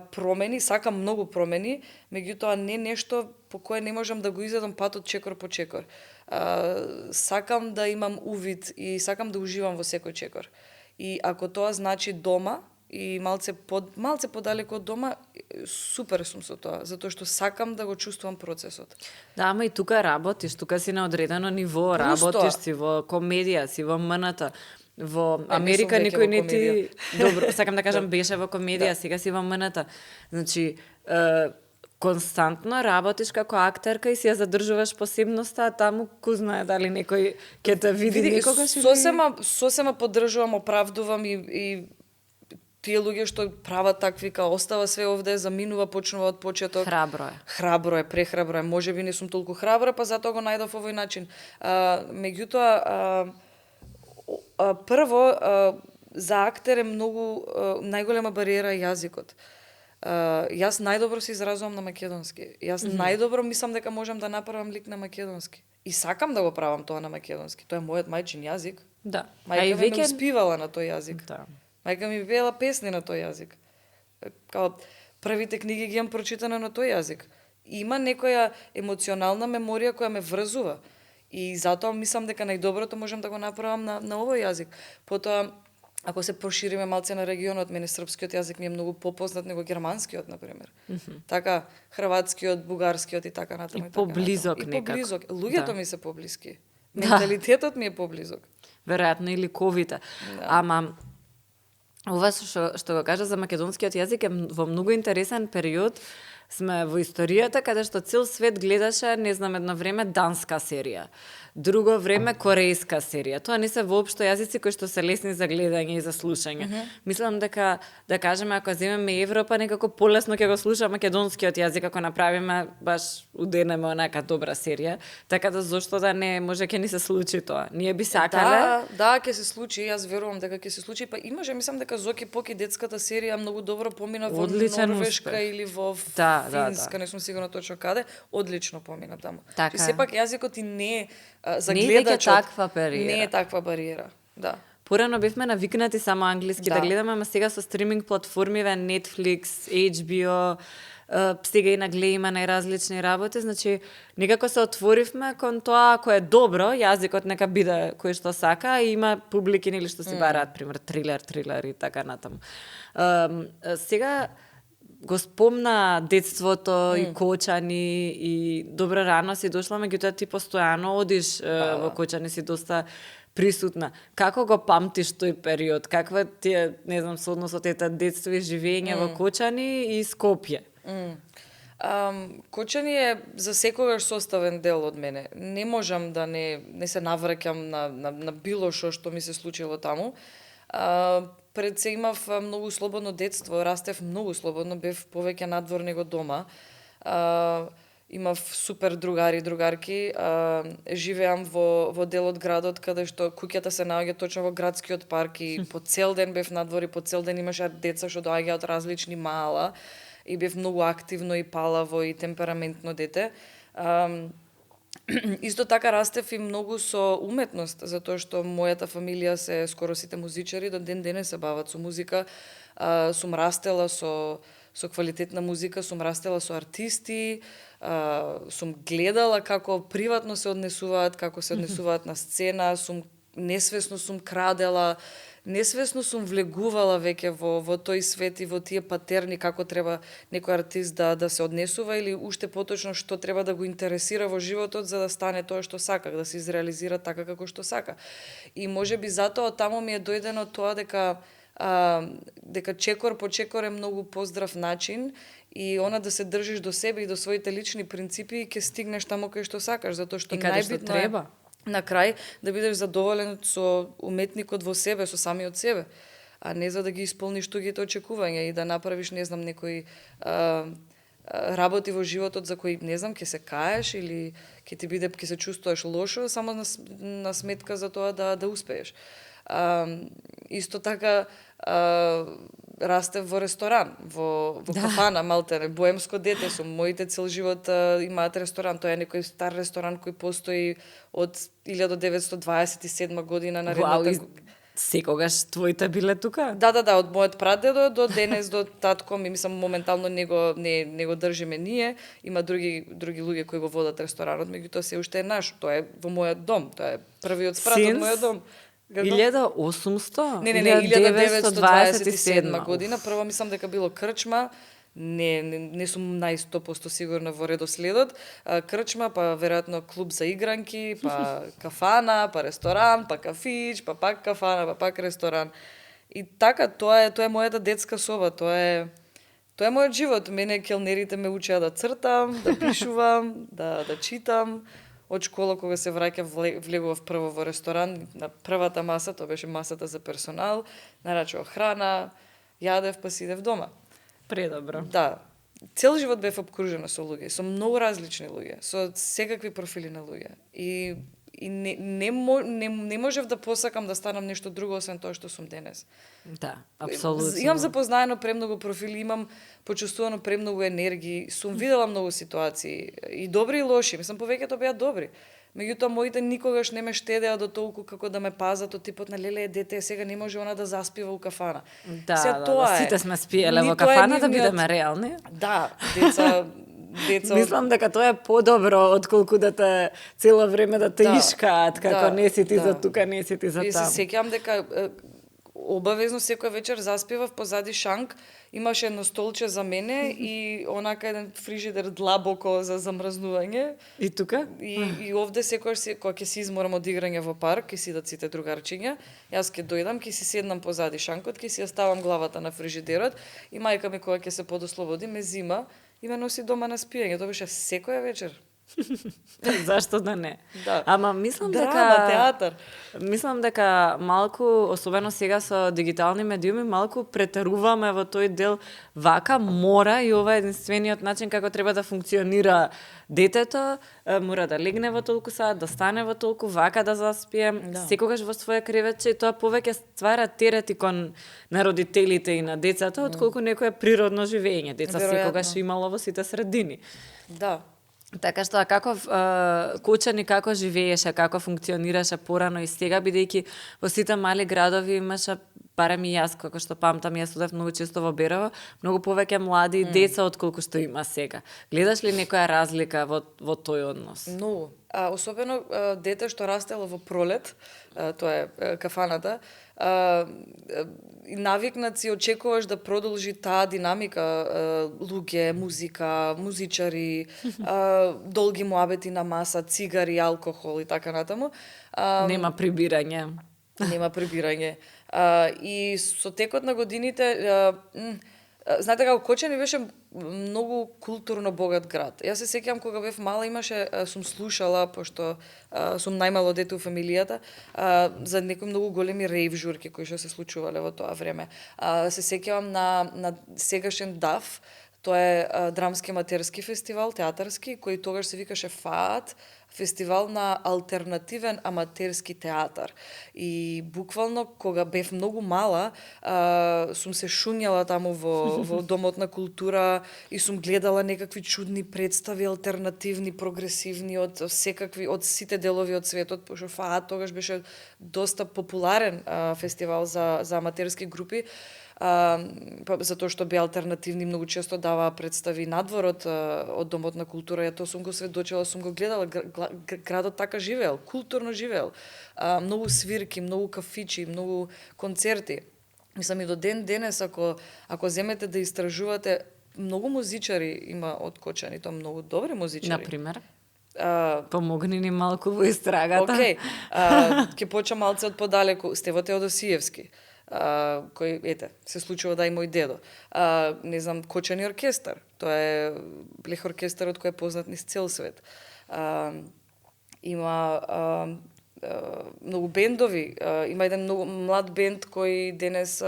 Speaker 1: промени, сакам многу промени, меѓутоа не нешто по кое не можам да го изедам патот чекор по чекор. Сакам да имам увид и сакам да уживам во секој чекор. И ако тоа значи дома и малце подалеку од дома, супер сум со тоа, затоа што сакам да го чувствувам процесот.
Speaker 2: Да, ама и тука работиш, тука си на одредено ниво, работиш си во комедија, си во МНТ. Во Америка никој не ти... Добро, сакам да кажам, беше во комедија, сега си во МНТ. Значи, константно работиш како актерка и си ја задржуваш посебноста, а таму ку знае дали некој ќе те види некогаш или...
Speaker 1: Сосема поддржувам, оправдувам и тие луѓе што прават такви, остава све овде, заминува, почнува од почеток.
Speaker 2: Храбро е,
Speaker 1: прехрабро е. Можеби не сум толку храбра, па затоа го најдов овој начин. Меѓутоа, прво, за актер е многу најголема бариера јазикот. Јас најдобро се изразувам на македонски. Јас најдобро мислам дека можам да направам лик на македонски. И сакам да го правам тоа на македонски. Тоа е мојот мајчин јазик.
Speaker 2: Да.
Speaker 1: Мајка ми успивала на тој јазик.
Speaker 2: Да.
Speaker 1: Мајка ми пеела песни на тој јазик. Првите книги ги имам прочитане на тој јазик. Има некоја емоционална меморија која ме врзува. И затоа мислам дека најдоброто можам да го направам на овој јазик. Потоа, ако се прошириме малце на регионот, мене српскиот јазик ми е многу попознат него германскиот, например. Така, хрватскиот, бугарскиот и така натаму.
Speaker 2: И поблизок некако.
Speaker 1: И поблизок. Луѓето ми се поблиски. Менталитетот ми е поблизок.
Speaker 2: Веројатно и ликовите. Ама, ова што го кажа за македонскиот јазик е во многу интересен период. Сме во историјата каде што цел свет гледаше, не знам, едно време данска серија. Друго време корејска серија. Тоа не се воопшто јазици кои што се лесни за гледање и за слушање. Мислам дека, да кажеме, ако земеме Европа, некако полесно ќе го слуша македонскиот јазик ако направиме баш уденеме онака добра серија. Така да зошто да не може ќе ни се случи тоа. Ние би сакале.
Speaker 1: Да, ќе се случи, јас верувам дека ќе се случи, па имаше, мислам дека Зоки Поки детската серија многу добро помина во Норвешка или во Финска, не сум сигурна точно каде, одлично помина таму.
Speaker 2: Така.
Speaker 1: И сепак јазикот и не за гледачот не е таква бариера. Да.
Speaker 2: Порано бевме навикнати само англиски да гледаме, ама сега со стриминг платформиве Netflix, HBO, сега и на Гле има најразлични работи, значи некако се отворивме кон тоа, ако е добро, јазикот нека биде кој што сака, и има публики или што си бараат, пример трилер и така натаму. Сега го спомна детството и Кочани и добро рано си дошла, меѓутоа ти постојано одиш во Кочани, си доста присутна. Како го памтиш тој период? Каква ти е, не знам, соодносот ете детство и живење во Кочани и Скопје?
Speaker 1: Кочани е за секогаш составен дел од мене. Не можам да не се навраќам на било што ми се случило таму. Пред се имав многу слободно детство, растев многу слободно, бев повеќе надвор него дома. Имав супер другари и другарки, живеам во дел од градот каде што куќата се наоѓа точно во градскиот парк и по цел ден бев надвор и по цел ден имаше деца што доаѓаат од различни маала и бев многу активно и палаво и темпераментно дете. Исто така растев и многу со уметност, затоа што мојата фамилија се скоро сите музичари, до ден денес се бават со музика. Сум растела со квалитетна музика, сум растела со артисти, сум гледала како приватно се однесуваат, како се однесуваат на сцена, несвесно сум крадела, несвесно сум влегувала веќе во тој свет и во тие патерни како треба некој артист да се однесува или уште поточно што треба да го интересира во животот за да стане тоа што сака, да се изреализира така како што сака. И можеби затоа таму ми е дојдено тоа дека чекор по чекор е многу поздрав начин и она да се држиш до себе и до своите лични принципи ќе стигнеш таму кај што сакаш, затоа што најбитно е на крај да бидеш задоволен со уметникот во себе, со самиот себе, а не за да ги исполниш тугите очекувања и да направиш, не знам, некои работи во животот за кои, не знам, ќе се каеш или ќе се чувствуваш лошо, само на сметка за тоа да успееш. Исто така растев во ресторан, во кафана, малтере, боемско дете сум. Моите цел живот имаат ресторан. Тоа е некој стар ресторан кој постои од 1927 година на редната.
Speaker 2: Секогаш твоите биле тука?
Speaker 1: Да, од мојот прадедо до денес до татко ми, мислам, моментално не го држиме ние. Има други луѓе кои го водат ресторанот, меѓутоа се уште е наш. Тоа е во мојот дом, тоа е првиот спрат од мојот дом.
Speaker 2: 1800?
Speaker 1: Не, 1927 година. Прво мислам дека било крчма, не сум нај 100% сигурна во редоследот. Крчма, па веројатно клуб за игранки, па кафана, па ресторан, па кафич, па пак кафана, па пак ресторан. И така, тоа е мојата детска соба, тоа е мојот живот. Мене келнерите ме учеа да цртам, да пишувам, да читам. Од школа, кога се враќав, влегував прво во ресторан, на првата маса, тоа беше масата за персонал, нарачував храна, јадев, па си идев дома.
Speaker 2: Предобро.
Speaker 1: Да. Цел живот бев обкружена со луѓе, со многу различни луѓе, со секакви профили на луѓе. И не можев да посакам да станам нешто друго освен тоа што сум денес.
Speaker 2: Да, апсолутно.
Speaker 1: Имам запознаено премногу профили, имам почувствувано премногу енергии, сум видела многу ситуации, и добри и лоши, мислам повеќето беа добри. Меѓутоа моите никогаш не ме штедеа до толку како да ме пазат од типот на леле дете, сега не може она да заспива у кафана.
Speaker 2: Да, сите сме спиеле во кафана, да бидеме реални.
Speaker 1: Да, деца.
Speaker 2: Мислам дека тоа е подобро отколку да те цело време да те ишкаат, како не си ти за тука, не си ти за таму.
Speaker 1: И се сеќавам дека обавезно секој вечер заспивав позади шанк, имаше едно столче за мене и онака еден фрижидер длабоко за замрзнување.
Speaker 2: И тука?
Speaker 1: И овде секојаш кога ќе се изморам од играње во парк, ќе сидат сите другарчиња, јас ќе дојдам, ќе си седнам позади шанкот, ќе си ја ставам главата на фрижидерот и мајка ми кога ќе се подослободи ме зима и ме носи дома на спиење. Тоа беше секоја вечер.
Speaker 2: Зашто да не?
Speaker 1: Да.
Speaker 2: Ама мислам
Speaker 1: театар.
Speaker 2: Мислам дека малку, особено сега со дигитални медиуми, малку претеруваме во тој дел. Вака мора и ова е единствениот начин како треба да функционира детето, мора да легне во толку саат, да стане во толку, вака да заспие, секогаш во своја креветче, и тоа повеќе ствара терет и кон на родителите и на децата, отколку некое природно живење. Деца секогаш имало во сите средини.
Speaker 1: Да.
Speaker 2: Така што, како Кочани како живееше, како функционираше порано и сега, бидејќи во сите мали градови имаше барем и јас, како што памтам, јас одев многу често во Берово, многу повеќе млади деца отколку што има сега. Гледаш ли некоја разлика во тој однос?
Speaker 1: Многу. Особено дете што растело во пролет, тоа е кафаната, навикнат си, очекуваш да продолжи таа динамика, луѓе, музика, музичари, долги муабети на маса, цигари, алкохол и така натаму.
Speaker 2: Нема прибирање.
Speaker 1: Нема прибирање. И со текот на годините, знаете како, Кочани беше многу културно богат град. Јас се сеќавам кога бев мала, сум слушала, пошто сум најмало дете у фамилијата, за некои многу големи рейв журки кои што се случувале во тоа време. Се сеќавам на сегашен ДАФ, тоа е драмски аматерски фестивал, театарски, кој тогаш се викаше ФААТ, фестивал на алтернативен аматерски театар. И буквално, кога бев многу мала, сум се шуњала таму во Домот на култура и сум гледала некакви чудни представи, алтернативни, прогресивни, од сите делови од светот, пошто ФААТ тогаш беше доста популарен фестивал за аматерски групи, затоа што беа алтернативни, многу често даваа представи надворот од Домот на култура. Ја тоа сум го сведочила, сум го гледала, градот така живеел, културно живеел. Многу свирки, многу кафичи, многу концерти. Мислам и до ден денес, ако земете да истражувате, многу музичари има од Кочани, тоа многу добри музичари.
Speaker 2: Например? Помогни ни малку во истрагата.
Speaker 1: Океј, ќе почнам малце од подалеку. Стево Теодосиевски, кој, се случува да и мој дедо. Не знам, Кочани оркестар. Тоа е блех оркестарот кој е познат низ цел свет. Има многу бендови. Има еден многу млад бенд кој денес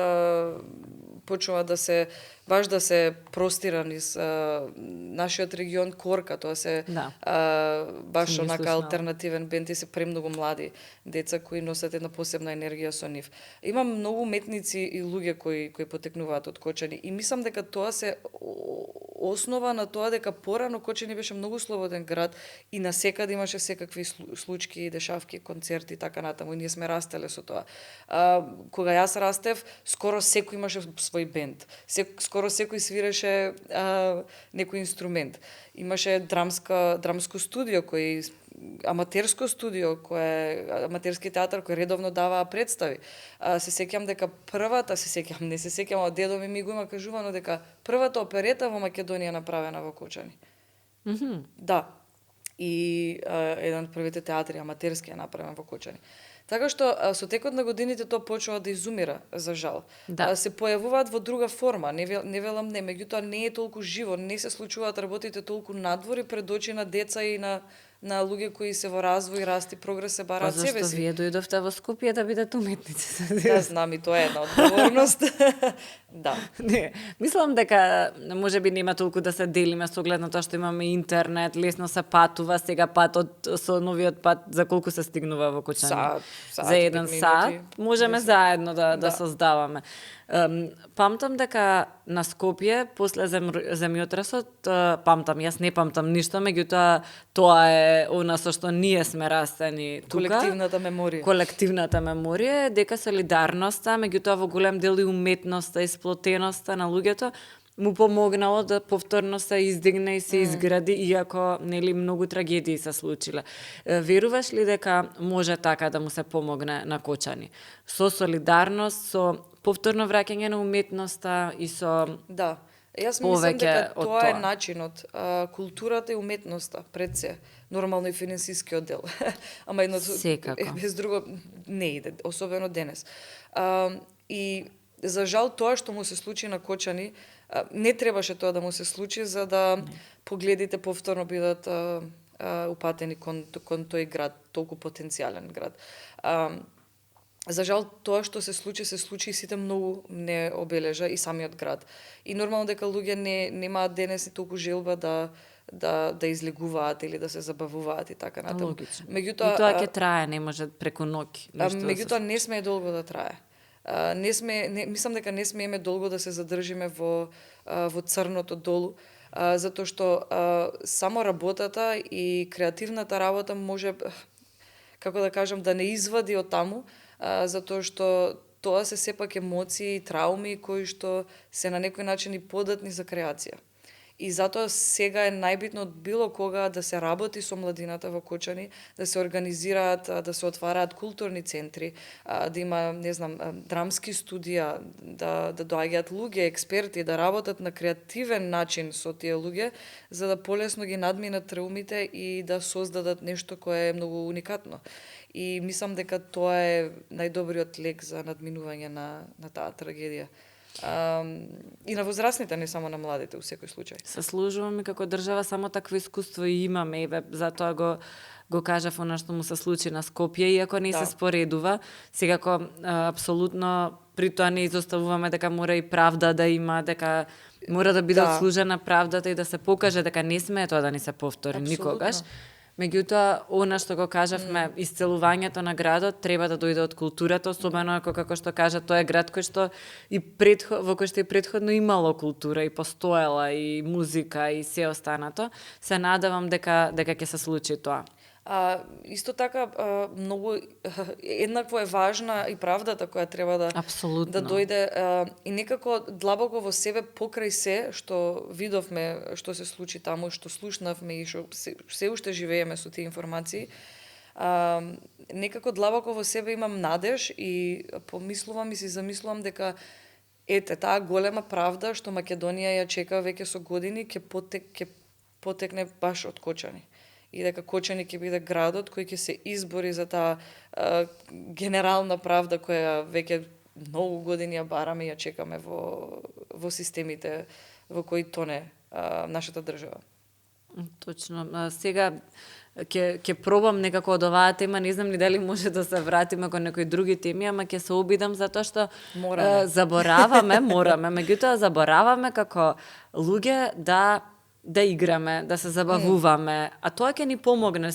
Speaker 1: почнува да се простира низ нашиот регион, Корка, тоа се баш онака алтернативен бенд и се премногу млади деца кои носат една посебна енергија со нив. Има многу уметници и луѓе кои потекнуваат од Кочани и мислам дека тоа се основа на тоа дека порано Кочани беше многу слободен град и насекаде имаше секакви случки, дешавки, концерти и така натаму. И ние сме растеле со тоа. Кога јас растев, скоро секој имаше свој бенд. Скоро секој свиреше некој инструмент. Имаше драмско студио, аматерско студио, аматерски театар кој редовно даваа представи. Се сеќам дека не се сеќам, од дедо ми го има кажувано дека првата оперета во Македонија направена во Кочани. Да. И еден од првите театри аматерски е направен во Кочани. Така што со текот на годините тоа почнува да изумира, за жал. Се појавуваат во друга форма, не велам не, меѓутоа не е толку живо, не се случуваат работите толку надвори пред очи на деца и на луѓе кои се во развој, расти, прогрес, се бараат себе си.
Speaker 2: Зашто вие дојдовте во Скопје да бидете уметници?
Speaker 1: Да, знам, и тоа е една одговорност. Да.
Speaker 2: Не, мислам дека можеби нема толку да се делиме со оглед на тоа што имаме интернет, лесно се патува, сега со новиот пат за колку се стигнува во Кочани? За 1 сат можеме заедно да создаваме. Памтам дека на Скопје после земјотресот, јас не памтам ништо, меѓутоа тоа е она со што ние сме растени тука. Колективната меморија е дека солидарноста, меѓутоа во голем дел и уметноста и сплотеноста на луѓето му помогнало да повторно се издигне и се изгради, иако нели многу трагедии се случиле. Веруваш ли дека може така да му се помогне на Кочани? Со солидарност, со повторно враќање на уметноста и со
Speaker 1: Да. Јас мислам дека тоа е начинот. Културата и уметноста пред се. Нормално и финансискиот дел. Ама без друго не иде, особено денес. И за жал тоа што му се случи на Кочани, не требаше тоа да му се случи за да погледите повторно бидат упатени кон тој град, толку потенцијален град. За жал, тоа што се случи и сите многу не обележа и самиот град. И нормално дека луѓе немаат денес и толку желба да излегуваат или да се забавуваат и така натаму.
Speaker 2: Меѓутоа, и тоа ќе трае, не може преку ноќ.
Speaker 1: Меѓутоа не смее долго да трае. Мислам дека не смееме долго да се задржиме во црното долу, затоа што само работата и креативната работа може, како да кажам, да не извади од таму, затоа што тоа се сепак емоции и трауми кои што се на некој начин и податни за креација. И затоа сега е најбитно од било кога да се работи со младината во Кочани, да се организираат, да се отвараат културни центри, да има, не знам, драмски студија, да доаѓаат луѓе, експерти, да работат на креативен начин со тие луѓе, за да полесно ги надминат траумите и да создадат нешто кое е многу уникатно. И мислам дека тоа е најдобриот лек за надминување на таа трагедија. И на возрастните, не само на младите, у секој случај.
Speaker 2: Се служуваме како држава, само такво искуство и имаме, и затоа го кажав она што му се случи на Скопје, иако не се споредува, секако апсолутно при тоа не изоставуваме дека мора и правда да има, дека мора да биде отслужена правдата и да се покаже дека не смее тоа да ни се повтори никогаш. Меѓутоа, она што го кажавме, исцелувањето на градот треба да дојде од културата, особено ако, како што кажа, тоа е град кој што во кој што и претходно имало култура и постоела и музика и се останато. Се надевам дека ќе се случи тоа.
Speaker 1: Исто така, многу еднакво е важна и правдата која треба да дојде и некако длабоко во себе покрај се што видовме, што се случи таму, што слушнавме и што се уште живееме со тие информации. Некако длабоко во себе имам надеж и помислувам и си замислувам дека таа голема правда што Македонија ја чека веќе со години ќе потекне баш од Кочани. И дека Кочани ќе биде градот кој ќе се избори за таа генерална правда која веќе многу години ја бараме и ја чекаме во системите во кои тоне нашата држава.
Speaker 2: Точно. Сега ќе пробам некако од оваа тема, не знам ни дали може да се вратиме кон некои други теми, ама ќе се обидам затоа што забораваме, меѓутоа забораваме како луѓе да играме, да се забавуваме, а тоа ќе ни помогне.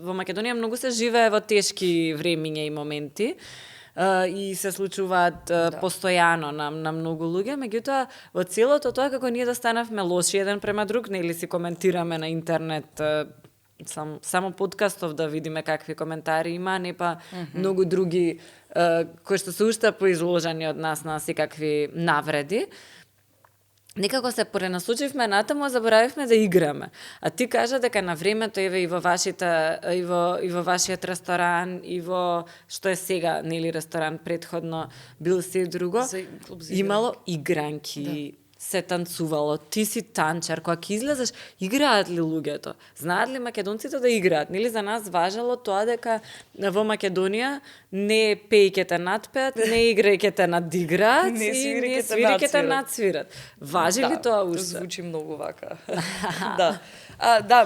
Speaker 2: Во Македонија многу се живее во тешки времиња и моменти и се случуваат постојано на многу луѓе, меѓутоа во целото тоа како ние да станавме лоши еден према друг, нели си коментираме на интернет само подкастов да видиме какви коментари има, не па многу други кои што се уште поизложени од нас на секакви навреди. Некако се пренасочивме натаму, заборавивме да играме. А ти кажа дека на времето еве и во вашиот ресторан и во што е сега, нели ресторан претходно бил се друго, имало игранки. Се танцувало, ти си танчар, кога ќе излезеш, играат ли луѓето? Знаат ли македонците да играат? Нели за нас важело тоа дека во Македонија не пејќите надпеат, не играјќите надиграат и не свириќите надсвират. Важи ли тоа уште?
Speaker 1: Звучи многу вака.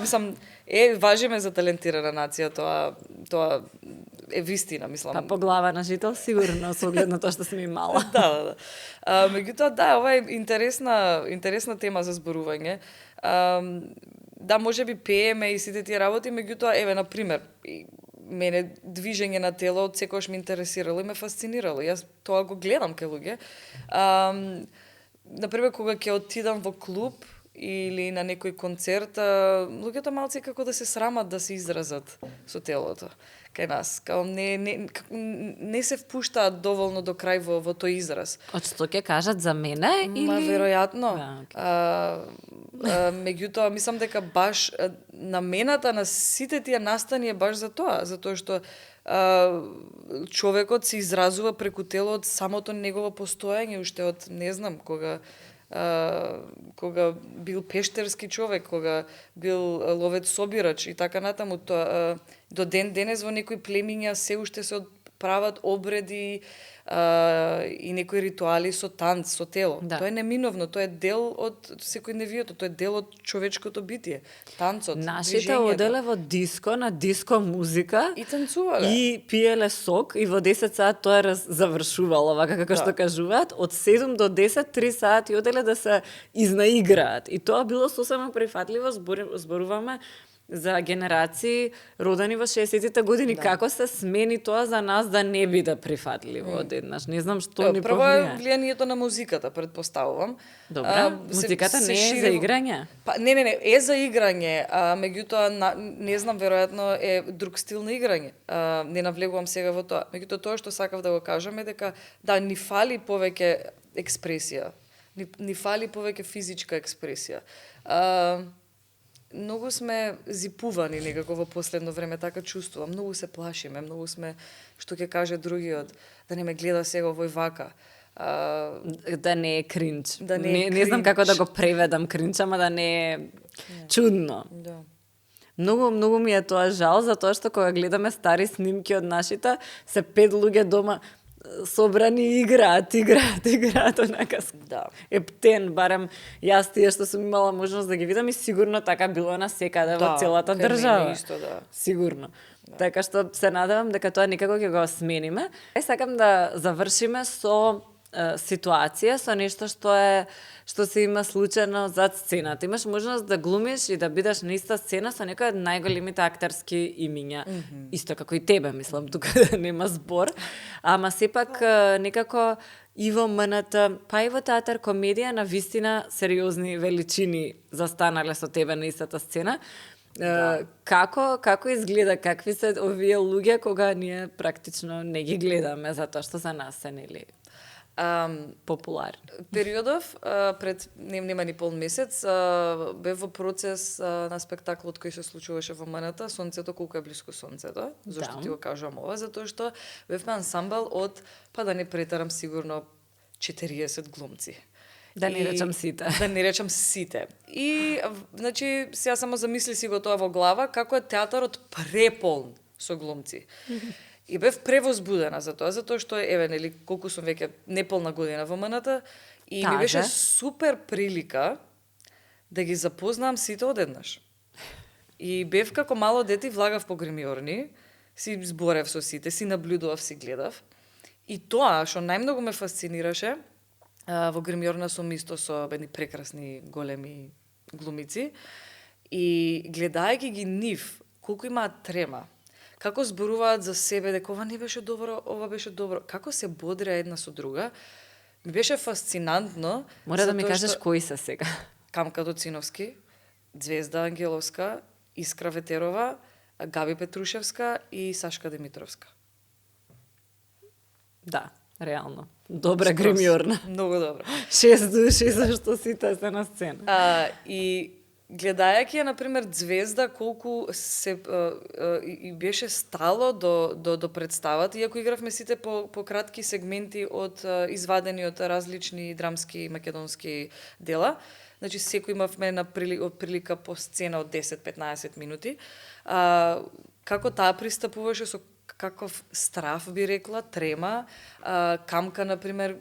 Speaker 1: Мислам, важиме за талентирана нација, тоа е вистина, мислам.
Speaker 2: Па по глава на жител сигурно со оглед на тоа што сме имала.
Speaker 1: Меѓутоа, ова е интересна тема за зборување. Можеби пееме и сите тие работи, меѓутоа, на пример, мене движење на тело од секогаш ме интересирало и ме фасцинирало. Јас тоа го гледам кај луѓе. Например, кога ќе отидам во клуб или на некој концерт, луѓето малце како да се срамат да се изразат со телото кај нас. Као не се впуштаат доволно до крај во тој израз.
Speaker 2: Од што ќе кажат за мене или?
Speaker 1: Веројатно. Меѓутоа, мислам дека баш намената на сите тие настани е баш за тоа, затоа што човекот се изразува преку тело од самото негово постоење, уште од не знам кога бил пештерски човек, кога бил ловец собирач и така натаму. До ден денес во некои племиња се уште се прават обреди и некои ритуали со танц, со тело. Тоа е неминовно, тоа е дел од секојдневието, тоа е дел од човечкото битие. Танцот,
Speaker 2: нашите оделе во диско, на диско музика
Speaker 1: и танцувале.
Speaker 2: И пиеле сок и во 10 саат тоа завршувало, вака како што кажуваат, од 7 до 10 3 сати оделе да се изнаиграат. И тоа било сосема прифатливо, зборуваме за генерации родени во 60-тите години, како се смени тоа за нас да не биде прифатливо одеднаш. Не знам што ни
Speaker 1: Прво е
Speaker 2: повлија.
Speaker 1: влијанието на музиката, предпоставувам.
Speaker 2: Добра, музиката не е за играње?
Speaker 1: Па, не, е за играње, меѓутоа, не знам, веројатно е друг стил на играње. Не навлегувам сега во тоа. Меѓутоа, тоа што сакав да го кажам е дека, да, ни фали повеќе експресија. Ни фали повеќе физичка експресија. Многу сме зипувани некако во последно време, така чувствувам. Многу се плашиме, многу сме, што ќе каже другиот, да не ме гледа сега овој вака.
Speaker 2: Да не е кринч.
Speaker 1: Да не е
Speaker 2: не знам како да
Speaker 1: кринч.
Speaker 2: го преведам кринч, ама да не е чудно.
Speaker 1: Да.
Speaker 2: Многу ми е тоа жал, затоа што кога гледаме стари снимки од нашите, се 5 луѓе дома собрани играат, онака
Speaker 1: Да.
Speaker 2: ептен, барем јас тие што сум имала можност да ги видам и сигурно така било на секаде во целата
Speaker 1: кај мене
Speaker 2: држава.
Speaker 1: исто, да.
Speaker 2: Сигурно. Така што се надевам дека тоа никако ќе го смениме. Сакам да завршиме со ситуација, со нешто што се има случајно зад сцената. Имаш можност да глумиш и да бидеш на иста сцена со некој од најголемите актерски имиња. Исто како и тебе, мислам, тука нема збор. Ама сепак некако и во МНТ, па и во театар комедија, на вистина сериозни величини застанале со тебе на истата сцена. Како изгледа, какви се овие луѓе кога ние практично не ги гледаме затоа што за нас се нели популарни?
Speaker 1: Периодов пред нема ни пол месец бев во процес на спектаклот кој се случуваше во МНТ, Сонцето, колку е блиско сонцето. Зошто ти го кажувам ова? Затоа што бевме ансамбл од, па да не претерам, сигурно 40 глумци.
Speaker 2: Да не речам сите.
Speaker 1: Да не речам сите. И, значи, сега само замисли си го тоа во глава, како е театарот преполн со глумци. И бев превозбудена за тоа, затоа што, еве, нели, колку сум веќе неполна година во МНТ, и ми беше супер прилика да ги запознам сите одеднаш. И бев како мало дете, влагав по гримиорни, си зборев со сите, си наблюдував, си гледав. И тоа што најмногу ме фасцинираше, во гримиорна сум исто со едни прекрасни големи глумици, и гледајќи ги нив, колку имаат трема, како зборуваат за себе, дека ова не беше добро, ова беше добро, како се бодреа една со друга, ми беше фасцинантно.
Speaker 2: Мора да ми кажеш кои се сега.
Speaker 1: Камка Доциновски, Звезда Ангеловска, Искра Ветерова, Габи Петрушевска и Сашка Димитровска.
Speaker 2: Да, реално. Добра гримиорна.
Speaker 1: Многу добра.
Speaker 2: 6 души, зашто сите се на сцена.
Speaker 1: И гледајќи ја, например, Звезда, колку се и беше стало до представата, иако игравме сите по кратки сегменти од извадени од различни драмски македонски дела. Значи, секој имавме од прилика по сцена од 10-15 минути. Како таа пристапуваше со каков страф, би рекла, трема, Камка, например,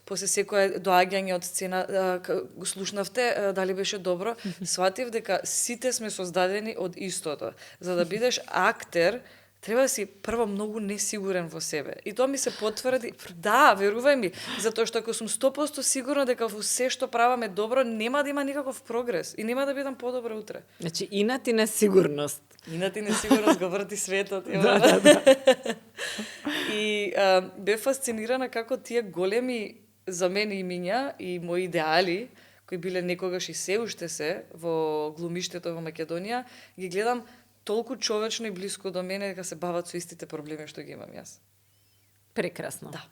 Speaker 1: после секое доаѓање од сцена, го слушнавте, дали беше добро, сватив дека сите сме создадени од истото. За да бидеш актер, треба да си прво многу несигурен во себе. И тоа ми се потврди. Да, верувај ми, затоа што ако сум 100% сигурна дека во се што праваме добро, нема да има никаков прогрес и нема да бидам подобра утре.
Speaker 2: Значи, инат и несигурност.
Speaker 1: Инат и несигурност го врти светот.
Speaker 2: Да.
Speaker 1: И бе фасцинирана како тие големи за мене имиња и мои идеали, кои биле некогаш и се уште се во глумиштето во Македонија, ги гледам толку човечно и блиско до мене дека се бават со истите проблеми што ги имам јас.
Speaker 2: Прекрасно.
Speaker 1: Да.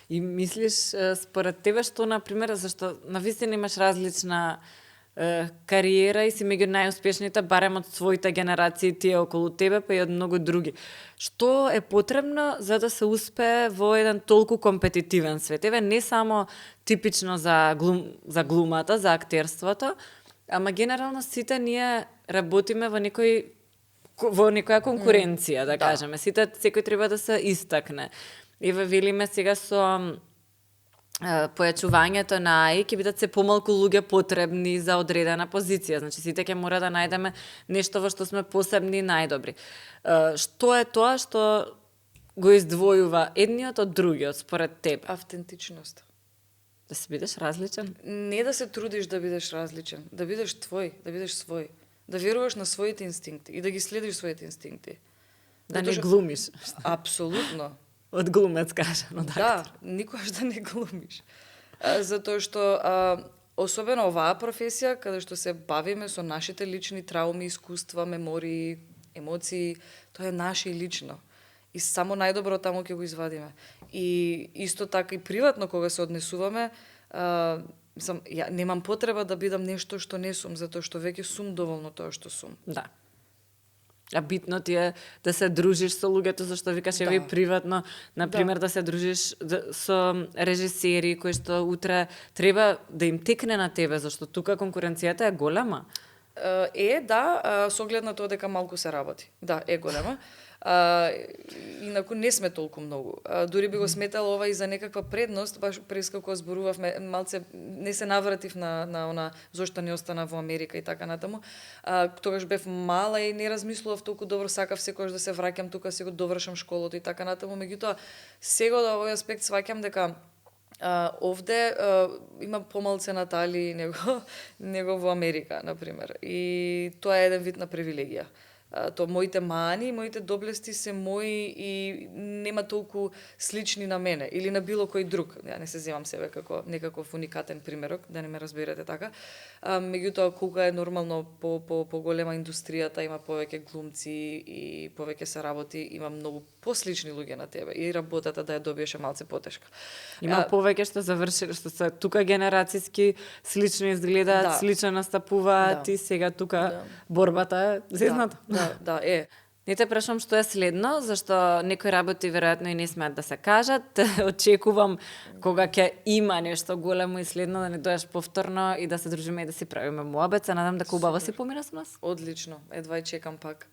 Speaker 2: И мислиш, според тебе, што, например, зашто навистина имаш различна кариера и си меѓу најуспешните, барем од своите генерации, тие околу тебе, па и од многу други. Што е потребно за да се успее во еден толку компетитивен свет? Еве, не само типично за глумата, за актерството, ама генерално сите ние работиме во некоја конкуренција, да кажеме. Секој треба да се истакне. Еве, велиме сега со појачувањето на АИ ќе бидат се помалку луѓе потребни за одредена позиција. Значи, сите ќе мора да најдеме нешто во што сме посебни и најдобри. Што е тоа што го издвојува едниот од другиот, според тебе?
Speaker 1: Автентичност.
Speaker 2: Да си бидеш различен?
Speaker 1: Не да се трудиш да бидеш различен, да бидеш твој, да бидеш свој. да веруваш на своите инстинкти и да ги следиш своите инстинкти.
Speaker 2: Да не глумиш.
Speaker 1: Апсолутно.
Speaker 2: Од глумец кажано,
Speaker 1: Да, никогаш да не глумиш. Затоа што особено оваа професија, каде што се бавиме со нашите лични трауми, искуства, мемории, емоции, тоа е наше и лично. И само најдобро таму ќе го извадиме. И исто така и приватно кога се однесуваме, ја немам потреба да бидам нешто што не сум, затоа што веќе сум доволно тоа што сум.
Speaker 2: Да. А битно ти е да се дружиш со луѓето, зашто викаш еве приватно, например да се дружиш со режисери кои што утре треба да им текне на тебе, зашто тука конкуренцијата е голема.
Speaker 1: Со оглед на тоа дека малку се работи. Да, е голема. Инаку не сме толку многу. Дури би го сметала ова и за некаква предност, баш прескако зборувавме, малце не се навратив на она зошто не остана во Америка и така натаму. Тогаш бев мала и не размислував толку добро, сакав секогаш да се враќам тука, се го довршам школото и така натаму. Меѓутоа, сега од овој аспект сваќам дека овде има помалце Натали него во Америка, например. И тоа е еден вид на привилегија. Моите мани, моите доблести се мои и нема толку слични на мене или на било кој друг. Ја не се земам себе како некаков уникатен примерок, да не ме разберете така. Меѓутоа, кога е нормално по голема индустријата, има повеќе глумци и повеќе се работи, има многу послични луѓе на тебе и работата да ја добиеш малце потешка.
Speaker 2: Има повеќе што завршиле, што се тука генерацијски слично изгледаат, слично настапуваат и сега тука борбата е зезната.
Speaker 1: Да, е.
Speaker 2: Не те прашам што е следно, зашто некои работи веројатно и не смеат да се кажат. Очекувам кога ќе има нешто големо и следно да не дојдеш повторно и да се дружиме и да си правиме муабет. Се надам дека убаво си помина со нас.
Speaker 1: Одлично. Едва и чекам пак.